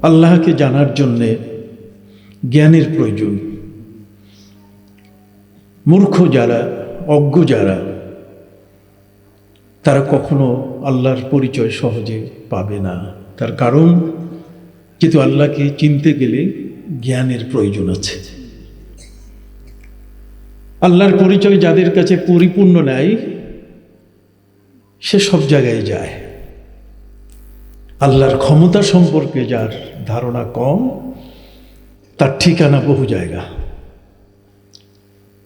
আল্লাহকে জানার জন্যে জ্ঞানের প্রয়োজন। মূর্খ যারা, অজ্ঞ যারা, তারা কখনো আল্লাহর পরিচয় সহজে পাবে না। তার কারণ, যেহেতু আল্লাহকে চিনতে গেলে জ্ঞানের প্রয়োজন আছে। আল্লাহর পরিচয় যাদের কাছে পরিপূর্ণ নেয়, সে সব জায়গায় যায়। আল্লাহর ক্ষমতা সম্পর্কে যার ধারণা কম, তার ঠিকানা বহু জায়গা।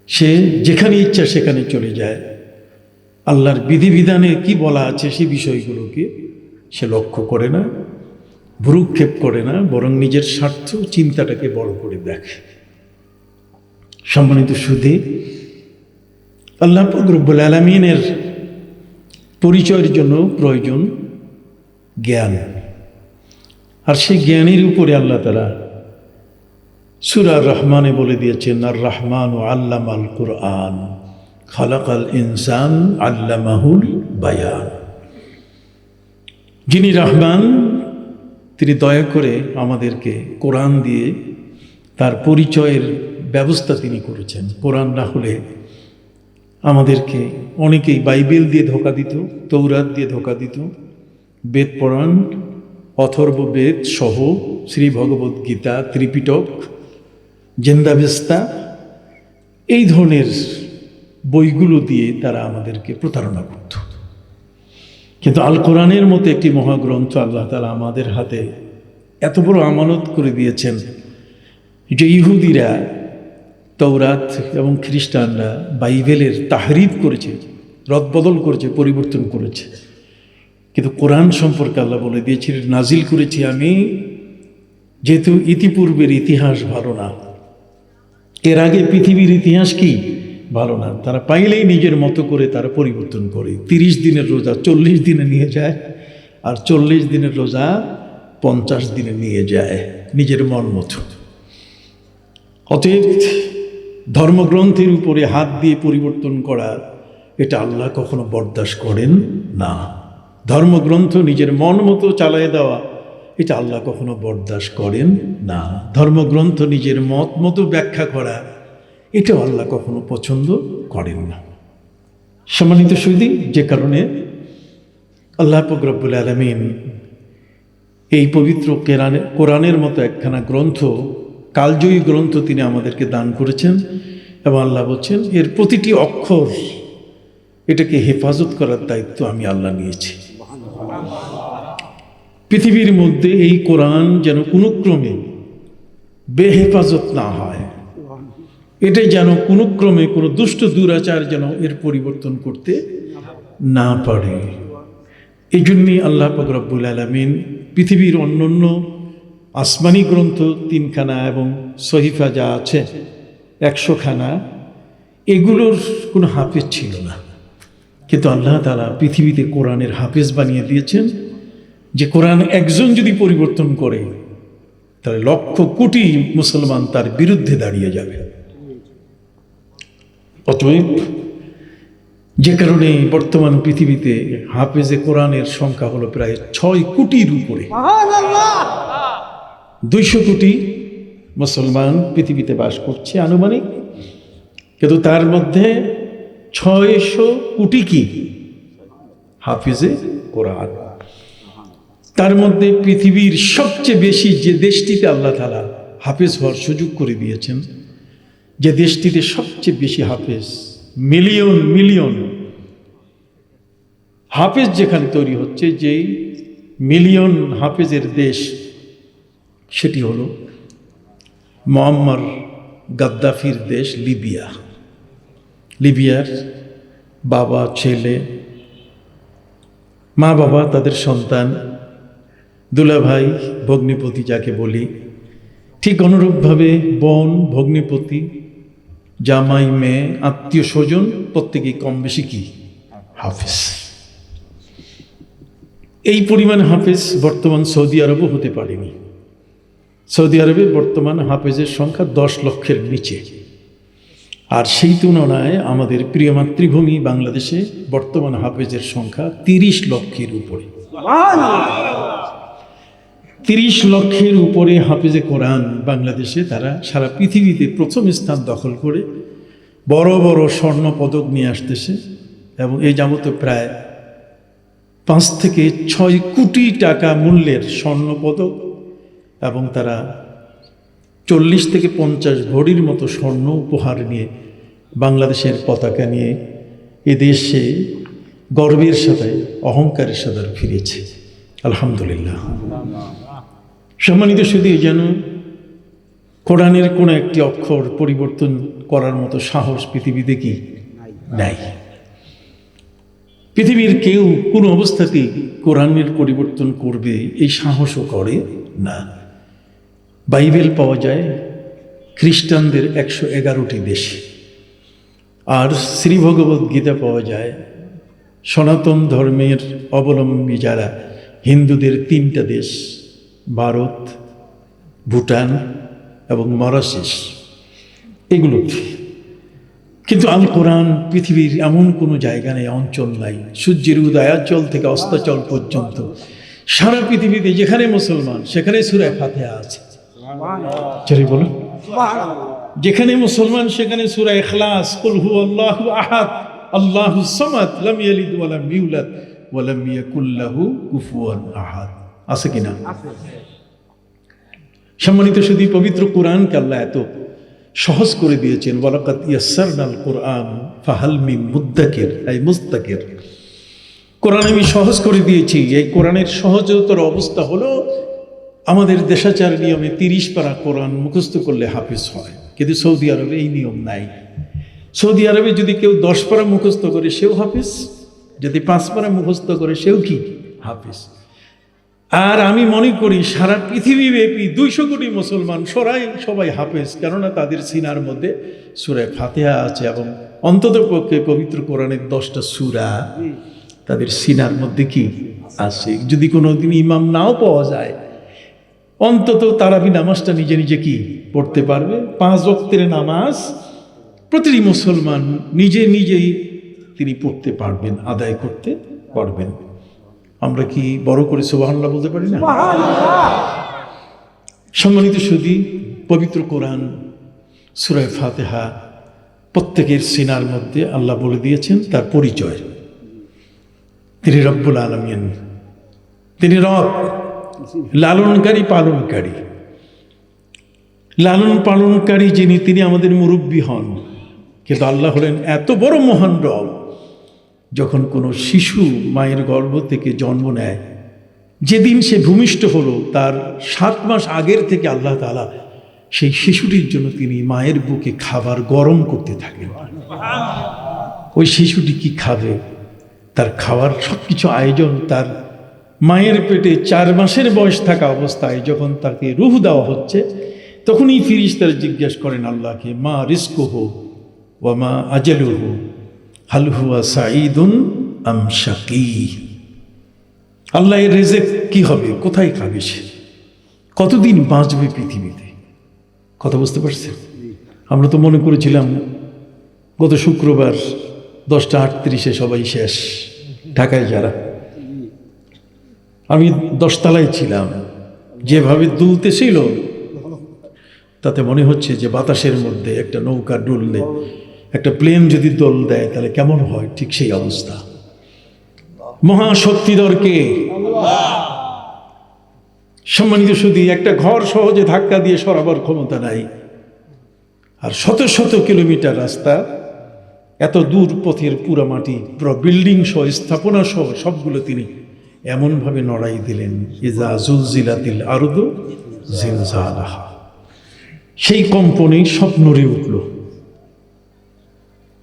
সে যেখানে ইচ্ছা সেখানে চলে যায়। আল্লাহর বিধিবিধানে কি বলা আছে সে বিষয়গুলোকে সে লক্ষ্য করে না, ভ্রুক্ষেপ করে না, বরং নিজের স্বার্থ চিন্তাটাকে বড় করে দেখে। সম্মানিত সুধী, আল্লাহ পাক রব্বুল আলামিনের পরিচয়ের জন্য প্রয়োজন জ্ঞান। আর সেই জ্ঞানের উপরে আল্লাহ তাআলা সূরা রহমানে বলে দিয়েছেন, আর রহমান আল্লামাল কুরআন খালাকাল ইনসান আল্লামাহুল বায়ান। যিনি রহমান, তিনি দয়া করে আমাদেরকে কোরআন দিয়ে তার পরিচয়ের ব্যবস্থা তিনি করেছেন। কোরআন না হলে আমাদেরকে অনেকেই বাইবেল দিয়ে ধোঁকা দিত, তৌরাত দিয়ে ধোঁকা দিত, বেদ পুরাণ, অথর্ববেদ সহ শ্রী ভগবদ গীতা, ত্রিপিটক, জেন্দাবেস্তা, এই ধরনের বইগুলো দিয়ে তারা আমাদেরকে প্রতারণা করত। কিন্তু আল কোরআনের মতো একটি মহাগ্রন্থ আল্লাহ তাআলা আমাদের হাতে এত বড় আমানত করে দিয়েছেন যে ইহুদিরা, তৌরাত এবং খ্রিস্টানরা বাইবেলের তাহরিফ করেছে, রদবদল করেছে, পরিবর্তন করেছে। কিন্তু কোরআন সম্পর্কে আল্লাহ বলে দিয়েছিলেন, নাজিল করেছি আমি, যেহেতু ইতিপূর্বের ইতিহাস ভালো না, এর আগে পৃথিবীর ইতিহাস কি ভালো না, তারা পাইলেই নিজের মতো করে তারা পরিবর্তন করে। 30 দিনের রোজা 40 দিনে নিয়ে যায়, আর 40 দিনের রোজা 50 দিনে নিয়ে যায়, নিজের মন মতো। অতএব ধর্মগ্রন্থের উপরে হাত দিয়ে পরিবর্তন করা, এটা আল্লাহ কখনো বরদাস্ত করেন না। ধর্মগ্রন্থ নিজের মন মতো চালায় দেওয়া, এটা আল্লাহ কখনো বরদাস্ত করেন না। ধর্মগ্রন্থ নিজের মত মতো ব্যাখ্যা করা, এটাও আল্লাহ কখনো পছন্দ করেন না। সম্মানিত সুধী, যে কারণে আল্লাহ পাক রব্বুল আলামিন এই পবিত্র কোরআনের মতো একখানা গ্রন্থ, কালজয়ী গ্রন্থ তিনি আমাদেরকে দান করেছেন। এবং আল্লাহ বলছেন, এর প্রতিটি অক্ষর, এটাকে হেফাজত করার দায়িত্ব আমি আল্লাহ নিয়েছি। পৃথিবীর মধ্যে এই কোরআন যেন কোনো ক্রমে বেহেফাজত না হয়, এটাই যেন কোনো ক্রমে কোনো দুষ্ট দুরাচার যেন এর পরিবর্তন করতে না পারে। এই জন্যই আল্লাহ পাক রব্বুল আলামিন পৃথিবীর অন্যান্য আসমানি গ্রন্থ 3খানা এবং সহিফা যা আছে 100 খানা, এগুলোর কোনো হাফেজ ছিল না। কিন্তু আল্লাহ তাআলা পৃথিবীতে কোরআনের হাফেজ বানিয়ে দিয়েছেন, যে কোরআন একজন যদি পরিবর্তন করে, তাহলে লক্ষ কোটি মুসলমান তার বিরুদ্ধে দাঁড়িয়ে যাবে। অতএব যে কারণে বর্তমান পৃথিবীতে হাফেজে কোরআনের সংখ্যা হলো প্রায় 6 কোটির উপরে। 200 কোটি মুসলমান পৃথিবীতে বাস করছে আনুমানিক, কিন্তু তার মধ্যে 600 কোটি কি হাফেজে কোরআন। তার মধ্যে পৃথিবীর সবচেয়ে বেশি যে দেশটিতে আল্লাহ তাআলা হাফেজ হওয়ার সুযোগ করে দিয়েছেন, যে দেশটিতে সবচেয়ে বেশি হাফেজ, মিলিয়ন মিলিয়ন হাফেজ যেখানে তৈরি হচ্ছে, যেই মিলিয়ন হাফেজের দেশ, সেটি হলো মুআম্মার গাদ্দাফির দেশ লিবিয়া। লিবিয়ার বাবা, ছেলে, মা বাবা, তাদের সন্তান, দুলাভাই, ভগ্নিপতি যাকে বলি, ঠিক অনুরূপভাবে বোন, ভগ্নিপতি, জামাই, মেয়ে, আত্মীয় স্বজন, প্রত্যেকেই কম বেশি কি হাফেজ। এই পরিমাণ হাফেজ বর্তমান সৌদি আরবও হতে পারেনি। সৌদি আরবে বর্তমান হাফেজের সংখ্যা 10 লক্ষের নিচে। আর সেই তুলনায় আমাদের প্রিয় মাতৃভূমি বাংলাদেশে বর্তমান হাফেজের সংখ্যা 30 লক্ষের উপরে। 30 লক্ষের উপরে হাফেজে কোরআন বাংলাদেশে, তারা সারা পৃথিবীতে প্রথম স্থান দখল করে বড় বড় স্বর্ণ পদক নিয়ে আসতেছে। এবং এই যাবত প্রায় 5 থেকে 6 কোটি টাকা মূল্যের স্বর্ণ পদক, এবং তারা 40 থেকে 50 ভরির মতো স্বর্ণ উপহার নিয়ে বাংলাদেশের পতাকা নিয়ে এদেশে গর্বের সাথে অহংকারের সাথে ফিরেছে। আলহামদুলিল্লাহ। সম্মানিত শুধু যেন কোরআনের কোনো একটি অক্ষর পরিবর্তন করার মতো সাহস পৃথিবীতে কি নাই। পৃথিবীর কেউ কোনো অবস্থাতেই কোরআনের পরিবর্তন করবে এই সাহসও করে না। বাইবেল পাওয়া যায় খ্রিস্টানদের 111টি দেশে, আর শ্রীভগবদ্ গীতা পাওয়া যায় সনাতন ধর্মের অবলম্বী যারা হিন্দুদের 3টা দেশ, ভারত, ভুটান এবং মরিশাস, এগুলোতে। কিন্তু আল কোরআন পৃথিবীর এমন কোনো জায়গা নেই, অঞ্চল নাই, সূর্যের উদয়াচল থেকে অস্তাচল পর্যন্ত সারা পৃথিবীতে যেখানে মুসলমান সেখানে সূরা ফাতিহা আছে। বলুন, যেখানে মুসলমান সেখানে সূরা ইখলাস, কুল হুয়াল্লাহু আহাদ আল্লাহুস সামাদ লাম ইয়ালিদ ওয়া লাম ইউলাদ ওয়া লাম ইয়াকুল লাহু কুফুয়ান আহাদ আছে কিনা? সম্মানিত শুধু পবিত্র কোরআনকে আল্লাহ এত সহজ করে দিয়েছেন, ওয়ালাকাদ ইয়াসসারনাল কোরআন ফাহাল মিন মুদ্দাকির, আই মুস্তাকির। কোরআন আমি সহজ করে দিয়েছি। এই কোরআনের সহজতর অবস্থা হলো আমাদের দেশাচার নিয়মে 30 পারা কোরআন মুখস্থ করলে হাফেজ হয়, কিন্তু সৌদি আরবে এই নিয়ম নাই। সৌদি আরবে যদি কেউ 10 পারা মুখস্থ করে সেও হাফেজ, যদি 5 পারা মুখস্থ করে সেও কি হাফেজ। আর আমি মনে করি সারা পৃথিবীব্যাপী 200 কোটি মুসলমান সবাই হাফেজ, কেননা তাদের সিনার মধ্যে সূরা ফাতিহা আছে, এবং অন্ততপক্ষে পবিত্র কোরআনের 10টা সূরা তাদের সিনার মধ্যে কি আছে। যদি কোনোদিন ইমাম নাও পাওয়া যায়, অন্তত তারাবি নামাজটা নিজে নিজে কি পড়তে পারবে। 5 ওয়াক্তের নামাজ প্রতিটি মুসলমান নিজে নিজেই তিনি পড়তে পারবেন, আদায় করতে পারবেন। আমরা কি বড় করে সুবহানাল্লাহ বলতে পারি না? সম্মানিত সুধী, পবিত্র কোরআন সূরা ফাতিহা প্রত্যেকের সিনার মধ্যে আল্লাহ বলে দিয়েছেন তার পরিচয়। তিনি রব্বুল আলামিন, তিনি রব, লালনকারী পালনকারী। লালন পালনকারী যিনি, তিনি আমাদের মুরব্বী হন, কিন্তু আল্লাহ হলেন এত বড় মহান রব, যখন কোনো শিশু মায়ের গর্ভ থেকে জন্ম নেয়, যেদিন সে ভূমিষ্ঠ হলো তার 7 মাস আগের থেকে আল্লাহ তাআলা সেই শিশুটির জন্য তিনি মায়ের বুকে খাবার গরম করতে থাকেন। ওই শিশুটি কি খাবে, তার খাওয়ার সবকিছু আয়োজন তার মায়ের পেটে 4 মাসের বয়স থাকা অবস্থায় যখন তাকে রূহ দেওয়া হচ্ছে, তখনই ফিরিস্তারা জিজ্ঞেস করেন আল্লাহকে, মা রিজকুহু ওয়া মা আজালুহু হাল হুয়া সাঈদুন আম শাকী। আল্লাহ এর রিজক কি হবে, কোথায় খাবে সে, কতদিন বাঁচবে পৃথিবীতে। কথা বুঝতে পারছেন? আমরা তো মনে করেছিলাম গত শুক্রবার 10টা 38-এ সবাই শেষ, ঢাকায় যারা। আমি 10 তলায় ছিলাম, যেভাবে দুলতেছিল তাতে মনে হচ্ছে যে বাতাসের মধ্যে একটা নৌকা ডুললে, একটা প্লেন যদি দোল দেয় তাহলে কেমন হয়, ঠিক সেই অবস্থা। মহাশক্তিধর কে? সম্মানিত শুধু একটা ঘর সহজে ধাক্কা দিয়ে সরাবার ক্ষমতা নাই, আর শত শত কিলোমিটার রাস্তা, এত দূর পথের পুরা মাটি, পুরো বিল্ডিং সহ স্থাপনা সহ সবগুলো তিনি এমনভাবে নড়াই দিলেন, ইজা জুলজিলাতিল আরদু জিলজালাহা। সেই কম্পনে সব নড়ে উঠল।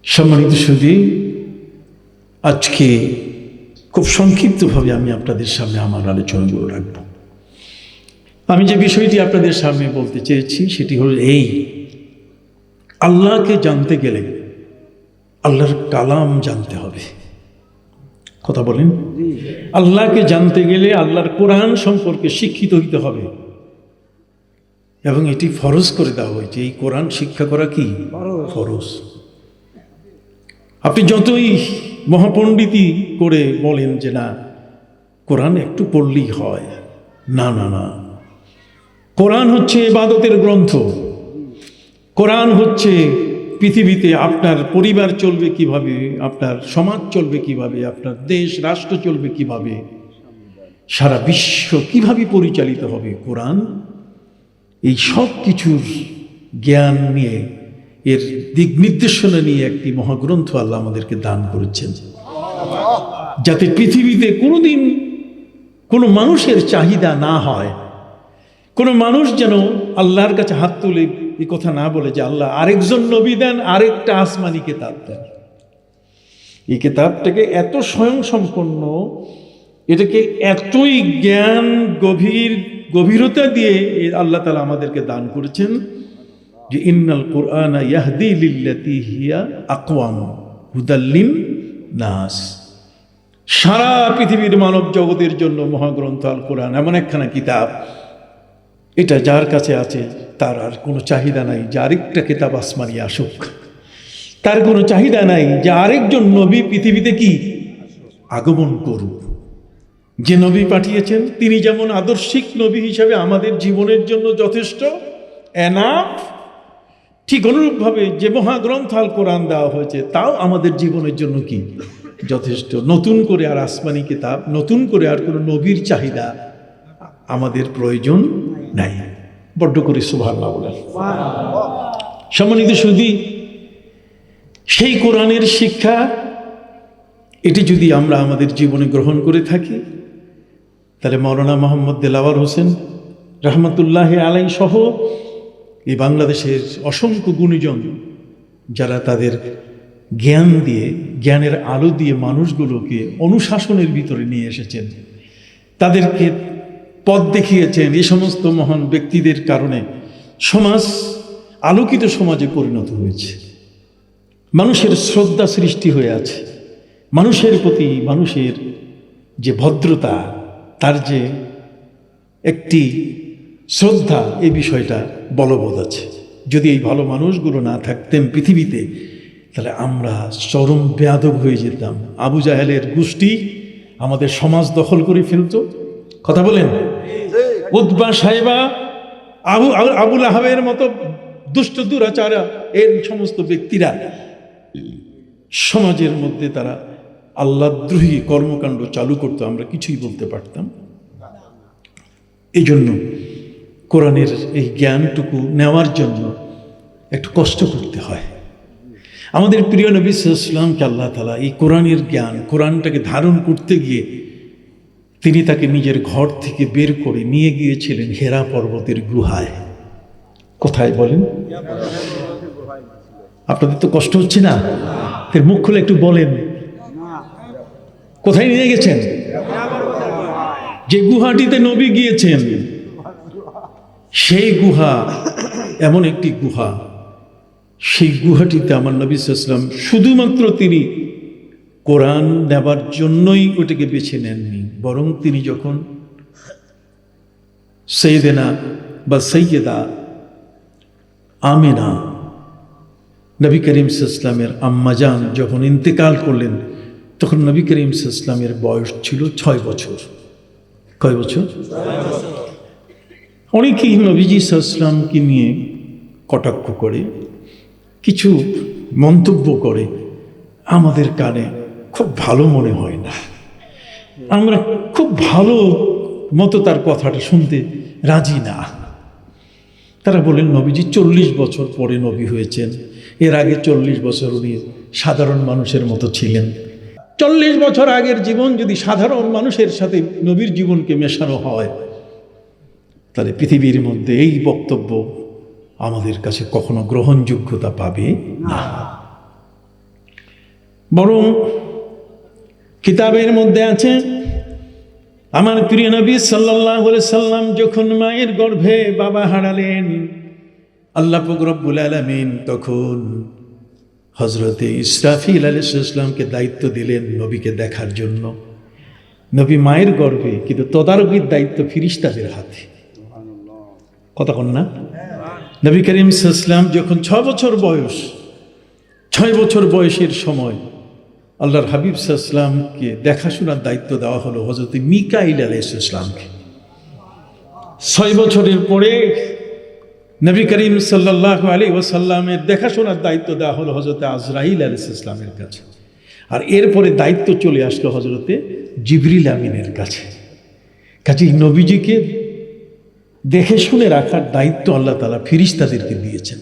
সম্মানিত সুধী, আজকে খুব সংক্ষিপ্তভাবে আমি আপনাদের সামনে আমার আলোচনাগুলো রাখব। আমি যে বিষয়টি আপনাদের সামনে বলতে চেয়েছি সেটি হলো এই, আল্লাহকে জানতে গেলে আল্লাহর কালাম জানতে হবে। কথা বলেন, আল্লাহকে জানতে গেলে আল্লাহর কোরআন সম্পর্কে শিক্ষিত হইতে হবে, এবং এটি ফরজ করে দেওয়া হয়েছে। এই কোরআন শিক্ষা করা কি ফরজ। আপনি যতই মহাপণ্ডিতি করে বলেন যে না কোরআন একটু পড়লেই হয়, না না না, কোরআন হচ্ছে ইবাদতের গ্রন্থ। কোরআন হচ্ছে পৃথিবীতে আপনার পরিবার চলবে কিভাবে, আপনার সমাজ চলবে কিভাবে, আপনার দেশ রাষ্ট্র চলবে কিভাবে, সারা বিশ্ব কিভাবে পরিচালিত হবে, কোরআন এই সব কিছুর জ্ঞান নিয়ে, এর দিক নির্দেশনা নিয়ে একটি মহাগ্রন্থ আল্লাহ আমাদেরকে দান করেছেন, যাতে পৃথিবীতে কোনোদিন কোনো মানুষের চাহিদা না হয়, কোনো মানুষ যেন আল্লাহর কাছে হাত তুলে এই কথা না বলে যে আল্লাহ আরেকজন নবী দেন, আরেকটা আসমানি কিতাব দেন। এই কিতাবটাকে এত স্বয়ংসম্পন্ন, এটাকে এতই জ্ঞান গভীরতা দিয়ে আল্লাহ তাআলা আমাদেরকে দান করেছেন যে ইন্নাল কুরআনা ইয়াহদি লিল্লাতি হিয়া আকওয়াম হুদাল্লিন নাস। সারা পৃথিবীর মানব জগতের জন্য মহাগ্রন্থ আল কোরআন এমন একখানা কিতাব, এটা যার কাছে আছে তার আর কোনো চাহিদা নাই যে আরেকটা কিতাব আসমানি আসুক, তার কোনো চাহিদা নাই যে আরেকজন নবী পৃথিবীতে কি আগমন করুক। যে নবী পাঠিয়েছেন তিনি যেমন আদর্শিক নবী হিসাবে আমাদের জীবনের জন্য যথেষ্ট এনাফ, ঠিক অনুরূপভাবে যে মহাগ্রন্থ আল কোরআন দেওয়া হয়েছে তাও আমাদের জীবনের জন্য কি যথেষ্ট। নতুন করে আর আসমানি কিতাব, নতুন করে আর কোনো নবীর চাহিদা আমাদের প্রয়োজন নাই। বড্ড করে সুবহানাল্লাহ বলেন। সম্মানিত সুধী, সেই কোরআনের শিক্ষা এটি যদি আমরা আমাদের জীবনে গ্রহণ করে থাকি, তাহলে মৌলানা মোহাম্মদ দেলাওয়ার হোসেন রহমতুল্লাহ আলাই সহ এই বাংলাদেশের অসংখ্য গুণীজন যারা তাদের জ্ঞান দিয়ে, জ্ঞানের আলো দিয়ে মানুষগুলোকে অনুশাসনের ভিতরে নিয়ে এসেছেন, তাদেরকে পথ দেখিয়েছেন, এই সমস্ত মহান ব্যক্তিদের কারণে সমাজ আলোকিত সমাজে পরিণত হয়েছে। মানুষের শ্রদ্ধা সৃষ্টি হয়ে আছে, মানুষের প্রতি মানুষের যে ভদ্রতা, তার যে একটি শ্রদ্ধা, এই বিষয়টা বলবৎ আছে। যদি এই ভালো মানুষগুলো না থাকতেন পৃথিবীতে, তাহলে আমরা চরম বেয়াদব হয়ে যেতাম। আবু জাহেলের গোষ্ঠী আমাদের সমাজ দখল করে ফেলত। কথা বলেন। উতবা সাহেবা, আবুল আহাবের মতো দুষ্ট দুরাচারা, এর সমস্ত ব্যক্তিরা সমাজের মধ্যে তারা আল্লাহদ্রোহী কর্মকাণ্ড চালু করতো, আমরা কিছুই বলতে পারতাম। এই জন্য কোরআনের এই জ্ঞানটুকু নেওয়ার জন্য একটু কষ্ট করতে হয়। আমাদের প্রিয় নবী সাল্লাল্লাহু আলাইহি ওয়াসাল্লামকে আল্লাহ তাআলা এই কোরআনের জ্ঞান, কোরআনটাকে ধারণ করতে গিয়ে তিনি তাকে নিজের ঘর থেকে বের করে নিয়ে গিয়েছিলেন হেরা পর্বতের গুহায়। কোথায় বলেন? আপনাদের তো কষ্ট হচ্ছে না? এর মুখ খুলে একটু বলেন, কোথায় নিয়ে গেছেন? যে গুহাটিতে নবী গিয়েছেন, সেই গুহা এমন একটি গুহা, সেই গুহাটিতে আমার নবী সাল্লাল্লাহু আলাইহি ওয়াসাল্লাম শুধুমাত্র তিনি কোরআন নেবার জন্যই ওটাকে বেছে নেননি, বরং তিনি যখন সৈয়দেনা বা সৈয়দা আমেনা নবী করিম সাল্লাল্লাহু আলাইহি ওয়াসাল্লামের আম্মাজান যখন ইন্তেকাল করলেন, তখন নবী করিম সাল্লাল্লাহু আলাইহি ওয়াসাল্লামের বয়স ছিল 6 বছর। কয় বছর? অনেকেই নবীজি সাল্লাল্লাহু আলাইহি ওয়াসাল্লামকে নিয়ে কটাক্ষ করে, কিছু মন্তব্য করে, আমাদের কানে খুব ভালো মনে হয় না, আমরা খুব ভালো মতো তার কথাটা শুনতে রাজি না। তারা বলেন নবীজি 40 বছর পরে নবী হয়েছেন, এর আগে 40 বছর উনি সাধারণ মানুষের মতো ছিলেন। 40 বছর আগের জীবন যদি সাধারণ মানুষের সাথে নবীর জীবনকে মেশানো হয়, তাহলে পৃথিবীর মধ্যে এই বক্তব্য আমাদের কাছে কখনো গ্রহণযোগ্যতা পাবে না। বরং কিতাবের মধ্যে আছে, আমার প্রিয় নবী সাল্লাল্লাহু আলাইহি সাল্লাম যখন মায়ের গর্ভে বাবা হারালেন, আল্লাহ পাক রব্বুল আলামিন তখন হযরতে ইসরাফিল আলাইহিস সালামকে দায়িত্ব দিলেন নবীকে দেখার জন্য। নবী মায়ের গর্ভে, কিন্তু তদারকির দায়িত্ব ফেরেশতাদের হাতে। কথা কন না? নবী করিম সাল্লাল্লাহু আলাইহি ওয়াসাল্লাম যখন 6 বছর বয়স, 6 বছর বয়সের সময় আল্লাহর হাবিব সাল্লাল্লাহু আলাইহি ওয়াসাল্লামকে দেখাশোনার দায়িত্ব দেওয়া হলো হযরত মিকাইল আলাইহিস সালামকে। 6 বছরের পরে নবী করিম সাল্লাল্লাহু আলাইহি ওয়াসাল্লামের দেখাশোনার দায়িত্ব দেওয়া হলো হযরত আজরাইল আলাইহিস সালামের কাছে, আর এরপরে দায়িত্ব চলে আসলো হযরতে জিবরিল আমিনের কাছে। কাজেই নবীজিকে দেখে শুনে রাখার দায়িত্ব আল্লাহ তাআলা ফেরেশতাদেরকে দিয়েছেন।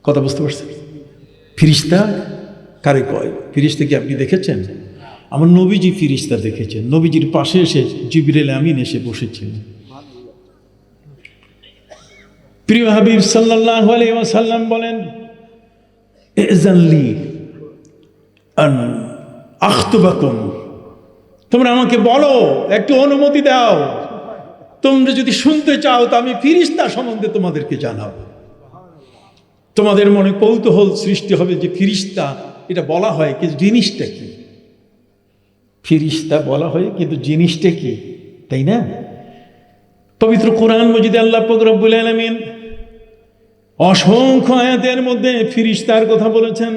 কথা বুঝতে পারছেন? ফেরেশতা কারে কয়? ফেরেশতা কি আপনি দেখেছেন? আমার নবীজি ফেরেশতা দেখেছেন। নবীজির পাশে এসে জিবরিল আমিন এসে বসেছিলেন। প্রিয় হাবিব সাল্লাল্লাহু আলাইহি ওয়াসাল্লাম বলেন, ইজানলি আন আখতুবাকুম, তোমরা আমাকে বলো, একটু অনুমতি দাও, তোমরা যদি শুনতে চাও তো আমি ফেরেশতা সম্বন্ধে তোমাদেরকে জানাবো। তোমাদের মনে কৌতূহল সৃষ্টি হবে যে ফেরেশতা এটা বলা হয়, কিন্তু জিনিসটা কি? ফেরেশতা বলা হয়, কিন্তু জিনিসটা কি, তাই না? পবিত্র কোরআন মজিদে আল্লাহ পাক রব্বুল আলামিন অসংখ্য আয়াতের মধ্যে ফেরেশতার কথা বলেছেন।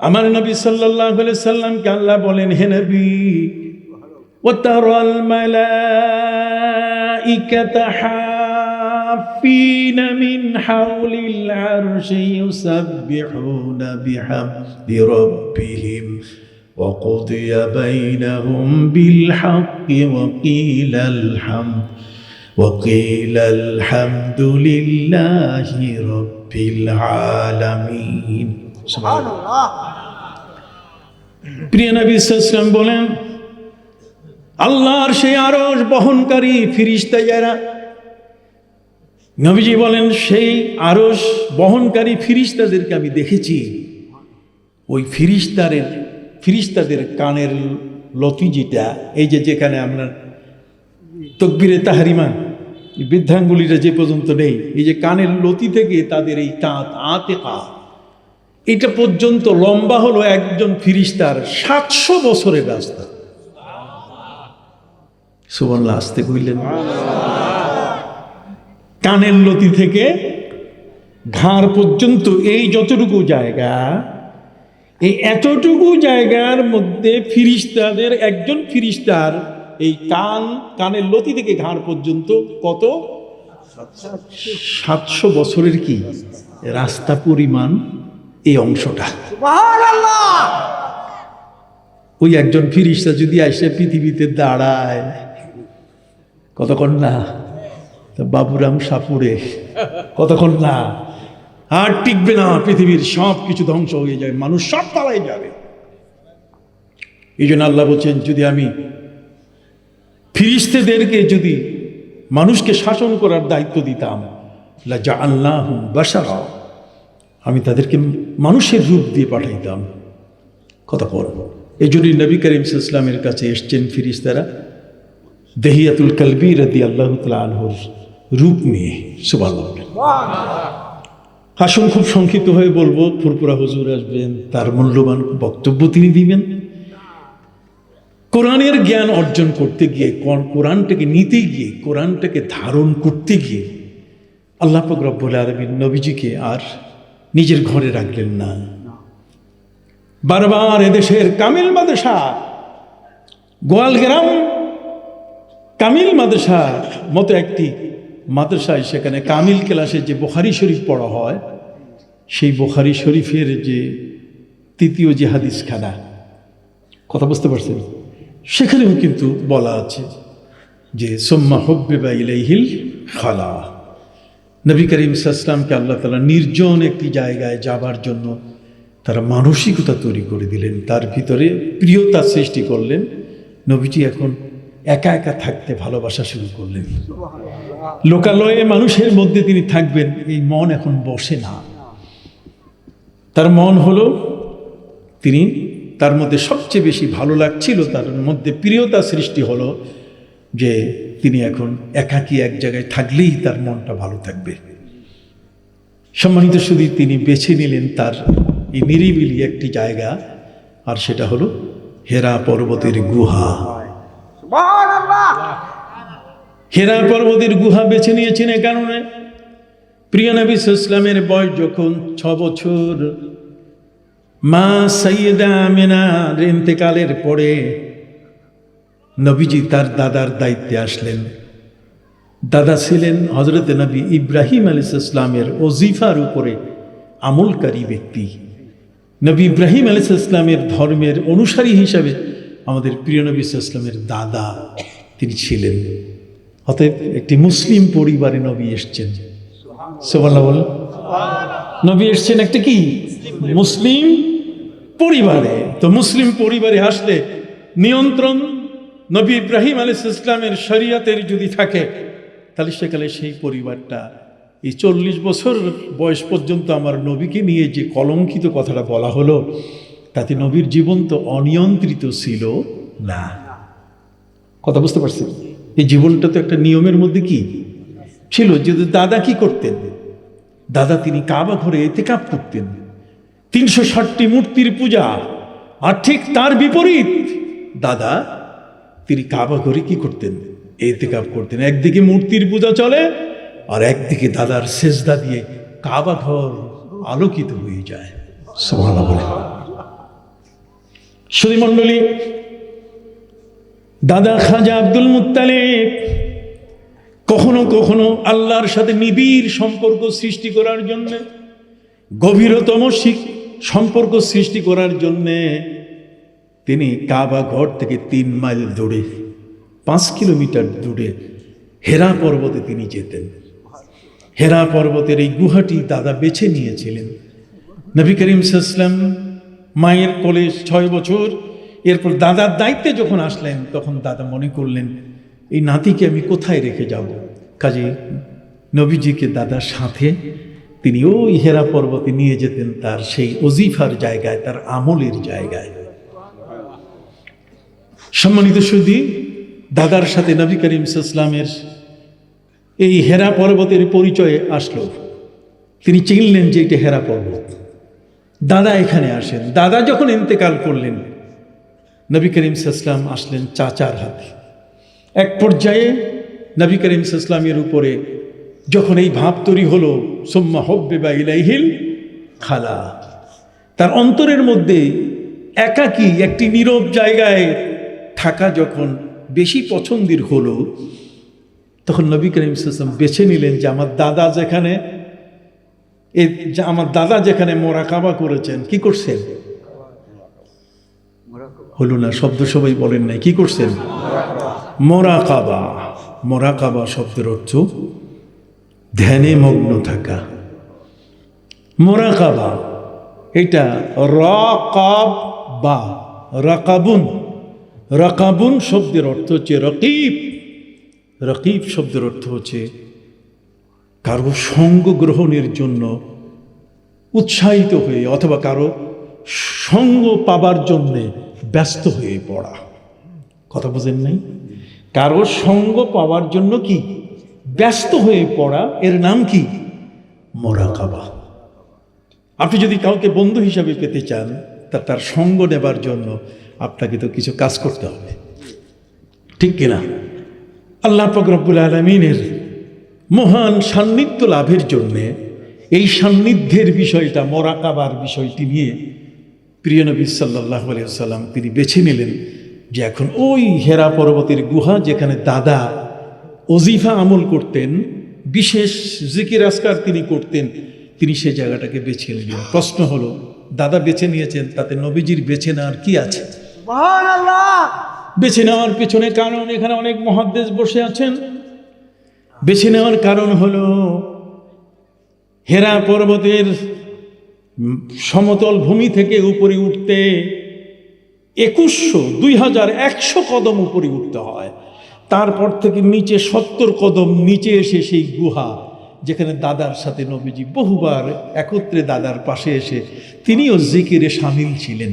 আমার নবী সাল্লাল্লাহু আলাইহি সাল্লামকে আল্লাহ বলেন, হে নবী, ওয়াতারাল মালাইকাতা হাফিনা মিন হাওলিল আরশি ইউসাব্বিহুনা বিহামদি রাব্বিহিম ওয়া কুদিয়া বাইনাহুম বিল হাক্কি ওয়া কিলাল হামদুলিল্লাহি রাব্বিল আলামিন। সুবহানাল্লাহ। প্রিয় নবী সাল্লাল্লাহু আলাইহি ওয়াসাল্লাম বলেন, আল্লাহর সেই আরশ বহনকারী ফেরেশতা যারা, নবীজি বলেন সেই আরশ বহনকারী ফেরেশতাদেরকে আমি দেখেছি। ওই ফেরেশতাদের কানের লতি যেটা, এই যেখানে আমরা তাকবীরে তাহরিমা বৃদ্ধাঙ্গুলিটা যে পর্যন্ত নেই, এই যে কানের লতি থেকে তাদের এই কাঁত আতেকা, এটা পর্যন্ত লম্বা হলো একজন ফেরেশতার 700 বছরের রাস্তা। সুবহানাল্লাহ, আসতে কইলেন। কানের লতি থেকে ঘাড় পর্যন্ত এই যতটুকু জায়গা, এই এতটুকু জায়গার মধ্যে ফেরেশতাদের একজন ফেরেশতার এই কানের লতি থেকে ঘাড় পর্যন্ত কত? 700 বছরের কি রাস্তা পরিমাণ এই অংশটা। সুবহানাল্লাহ। ওই একজন ফেরেশতা যদি এসে পৃথিবীতে দাঁড়ায়, কতক্ষণ না, বাবুরাম সাপুরে, কতক্ষণ না, আর টিকবে না, পৃথিবীর সব কিছু ধ্বংস হয়ে যাবে, মানুষ সব পালাই যাবে। এই জন্য আল্লাহ বলছেন, যদি আমি ফেরেশতাদেরকে যদি মানুষকে শাসন করার দায়িত্ব দিতাম, লাজাআলনাহুম বাশারা, আমি তাদেরকে মানুষের রূপ দিয়ে পাঠাইতাম। কথা বলব। এই জন্যই নবী করিম সাল্লাল্লাহু আলাইহি ওয়াসাল্লামের কাছে এসছেন ফেরেশতারা দেহিয়াতুল কালবি রাদিয়াল্লাহু তাআলা আনহুর রূপ নিয়ে। সুবহানাল্লাহ। আসুন খুব সংক্ষিপ্ত হয়ে বলবো, ফুরফুরা হুজুর আসবেন, তার মূল্যবান বক্তব্য তিনি দিবেন। কোরআনের জ্ঞান অর্জন করতে গিয়ে, কোরআনটাকে নিতে গিয়ে, কোরআনটাকে ধারণ করতে গিয়ে আল্লাহ পাক রব্বুল আলামিন নবীজিকে আর নিজের ঘরে রাখলেন না। বারবার এদেশের কামিল মাদ্রাসা, গোয়ালগ্রাম কামিল মাদ্রাসা মতো একটি মাদ্রাসায়, সেখানে কামিল ক্লাসে যে বুখারী শরীফ পড়া হয়, সেই বুখারী শরীফের যে তৃতীয় যে হাদিসখানা, কথা বুঝতে পারছেন, সেখানেও কিন্তু বলা আছে যে সুম্মা হুব্বিবা ইলাইহিল খালা। নবী করিম সাল্লাল্লাহু আলাইহি ওয়াসাল্লামকে আল্লাহ তাআলা নির্জন একটি জায়গায় যাবার জন্য তারা মানসিকতা তৈরি করে দিলেন, তার ভিতরে প্রিয়তা সৃষ্টি করলেন। নবীজি এখন একা একা থাকতে ভালোবাসা শুরু করলেন। লোকালয়ে মানুষের মধ্যে তিনি থাকবেন, এই মন এখন বসে না। তার মন হলো, তিনি তার মধ্যে সবচেয়ে বেশি ভালো লাগছিল, তার মধ্যে প্রিয়তা সৃষ্টি হলো যে তিনি এখন একাকী এক জায়গায় থাকলেই তার মনটা ভালো থাকবে। সম্মানিত শুধু তিনি বেছে নিলেন তার এই নিরিবিলি একটি জায়গা, আর সেটা হলো হেরা পর্বতের গুহা। হেরা পর্বতের গুহা বেছে নিয়েছেন এ কারণে, প্রিয় নবী সাল্লাল্লাহু আলাইহি ওয়াসাল্লামের বয়স যখন 6 বছর, মা সাইয়্যিদা আমিনার ইন্তেকালের পরে নবীজি তার দাদার দায়িত্বে আসলেন। দাদা ছিলেন হযরত নবী ইব্রাহিম আলাইহিস সালামের ওজিফার উপরে আমলকারী ব্যক্তি। নবী ইব্রাহিম আলাইহিস সালামের ধর্মের অনুসারী হিসাবে আমাদের প্রিয় নবী সাল্লাল্লাহু আলাইহি ওয়াসাল্লামের দাদা তিনি ছিলেন। অতএব একটি মুসলিম পরিবারে নবী এসছেন। সুবহানাল্লাহ বলেন। নবী এসছেন একটা কি মুসলিম পরিবারে। তো মুসলিম পরিবারে আসলে নিয়ন্ত্রণ নবী ইব্রাহিম আলাইহিস সালামের শরীয়তের যদি থাকে, তাহলে সেকালে সেই পরিবারটা এই 40 বছর বয়স পর্যন্ত আমার নবীকে নিয়ে যে কলঙ্কিত কথাটা বলা হলো, তাতে নবীর জীবন তো অনিয়ন্ত্রিত ছিল না। কথা বুঝতে পারছেন? এই জীবনটা তো একটা নিয়মের মধ্যে কি ছিল। যে দাদা কি করতেন, দাদা তিনি কাবা ঘরে ইতিকাফ করতেন, 360টি মূর্তির পূজা। আর ঠিক তার বিপরীত দাদা তিনি কাবা ঘরে কি করতেন, ইতিকাফ করতেন। একদিকে মূর্তির পূজা চলে, আর একদিকে দাদার সেজদা দিয়ে কাবা ঘর আলোকিত হয়ে যায়। সুবহানাল্লাহ বলে। সুধী মণ্ডলী, দাদা খাজা আব্দুল মুত্তালিব কখনো কখনো আল্লাহর সাথে নিবিড় সম্পর্ক সৃষ্টি করার জন্য, গভীরতম সম্পর্ক সৃষ্টি করার জন্যে তিনি কাবা ঘর থেকে 3 মাইল দূরে, 5 কিলোমিটার দূরে হেরা পর্বতে তিনি যেতেন। হেরা পর্বতের এই গুহাটি দাদা বেছে নিয়েছিলেন। নবী করিম সাল্লাল্লাহু আলাইহি ওয়াসাল্লাম মায়ের কোলে 6 বছর, এরপর দাদার দায়িত্বে যখন আসলেন, তখন দাদা মনে করলেন এই নাতিকে আমি কোথায় রেখে যাব। কাজে নবীজিকে দাদার সাথে তিনি ওই হেরা পর্বতে নিয়ে যেতেন, তার সেই ওজিফার জায়গায়, তার আমলের জায়গায়। সম্মানিত সুধী, দাদার সাথে নবী করিম সাল্লাল্লাহু আলাইহি ওয়াসাল্লামের এই হেরা পর্বতের পরিচয়ে আসলো। তিনি চিনলেন যে এটা হেরা পর্বত। দাদা এখানে আসেন। দাদা যখন ইন্তেকাল করলেন, নবী করিম সাল্লাল্লাহু আলাইহি ওয়াসাল্লাম আসলেন চাচার হাতে। এক পর্যায়ে নবী করিম সাল্লাল্লাহু আলাইহি ওয়াসাল্লামের উপরে যখন এই ভাব তৈরি হলো, সুম্মা হুব্বিবা ইলাইহিল খালা, তার অন্তরের মধ্যে একাকী একটি নীরব জায়গায় থাকা যখন বেশি পছন্দের হলো, তখন নবী করিম সাল্লাল্লাহু আলাইহি ওয়াসাল্লাম বেছে নিলেন যে আমার দাদা যেখানে মোরাকাবা করেছেন, কি করছেন? হলো না শব্দ, সবাই বলেন নাই, কি করছেন? মোরাকাবা। মোরাকাবা শব্দের অর্থ ধ্যানে মগ্ন থাকা। মোরাকাবা এটা রাকাবা, রাকাবুন। রাকাবুন শব্দের অর্থ হচ্ছে রকিব। রকিব শব্দের অর্থ হচ্ছে কারো সঙ্গ গ্রহণের জন্য উৎসাহিত হয়ে, অথবা কারো সঙ্গ পাবার জন্যে ব্যস্ত হয়ে পড়া। কথা বুঝেন নাই? কারো সঙ্গ পাওয়ার জন্য কি ব্যস্ত হয়ে পড়া, এর নাম কি? মোরাকাবা। আপনি যদি কাউকে বন্ধু হিসাবে পেতে চান, তার সঙ্গ নেবার জন্য আপনাকে তো কিছু কাজ করতে হবে, ঠিক কিনা? আল্লাহ পাক রব্বুল আলামিনের মহান সান্নিধ্য লাভের জন্যে এই সান্নিধ্যের বিষয়টা, মোরাকাবার বিষয়টি নিয়ে প্রিয় নবী সাল্লাল্লাহু আলাইহি ওয়াসাল্লাম তিনি বেছে নিলেন যে এখন ওই হেরা পর্বতের গুহা, যেখানে দাদা ওজিফা আমল করতেন, বিশেষ জিকির আজকার তিনি করতেন, তিনি সেই জায়গাটাকে বেছে নিলেন। প্রশ্ন হলো, দাদা বেছে নিয়েছেন, তাতে নবীজির বেছে নেওয়ার কি আছে? সুবহানাল্লাহ। বেছে নেওয়ার পেছনে কারণ, এখানে অনেক মুহাদ্দিস বসে আছেন। বেছে নেওয়ার কারণ হলো হেরা পর্বতের সমতল ভূমি থেকে উপরে উঠতে 2100 কদম উপরে উঠতে হয়। তারপর থেকে নিচে 70 কদম নিচে এসে সেই গুহা, যেখানে দাদার সাথে নবীজি বহুবার একত্রে দাদার পাশে এসে তিনিও জিকিরে শামিল ছিলেন।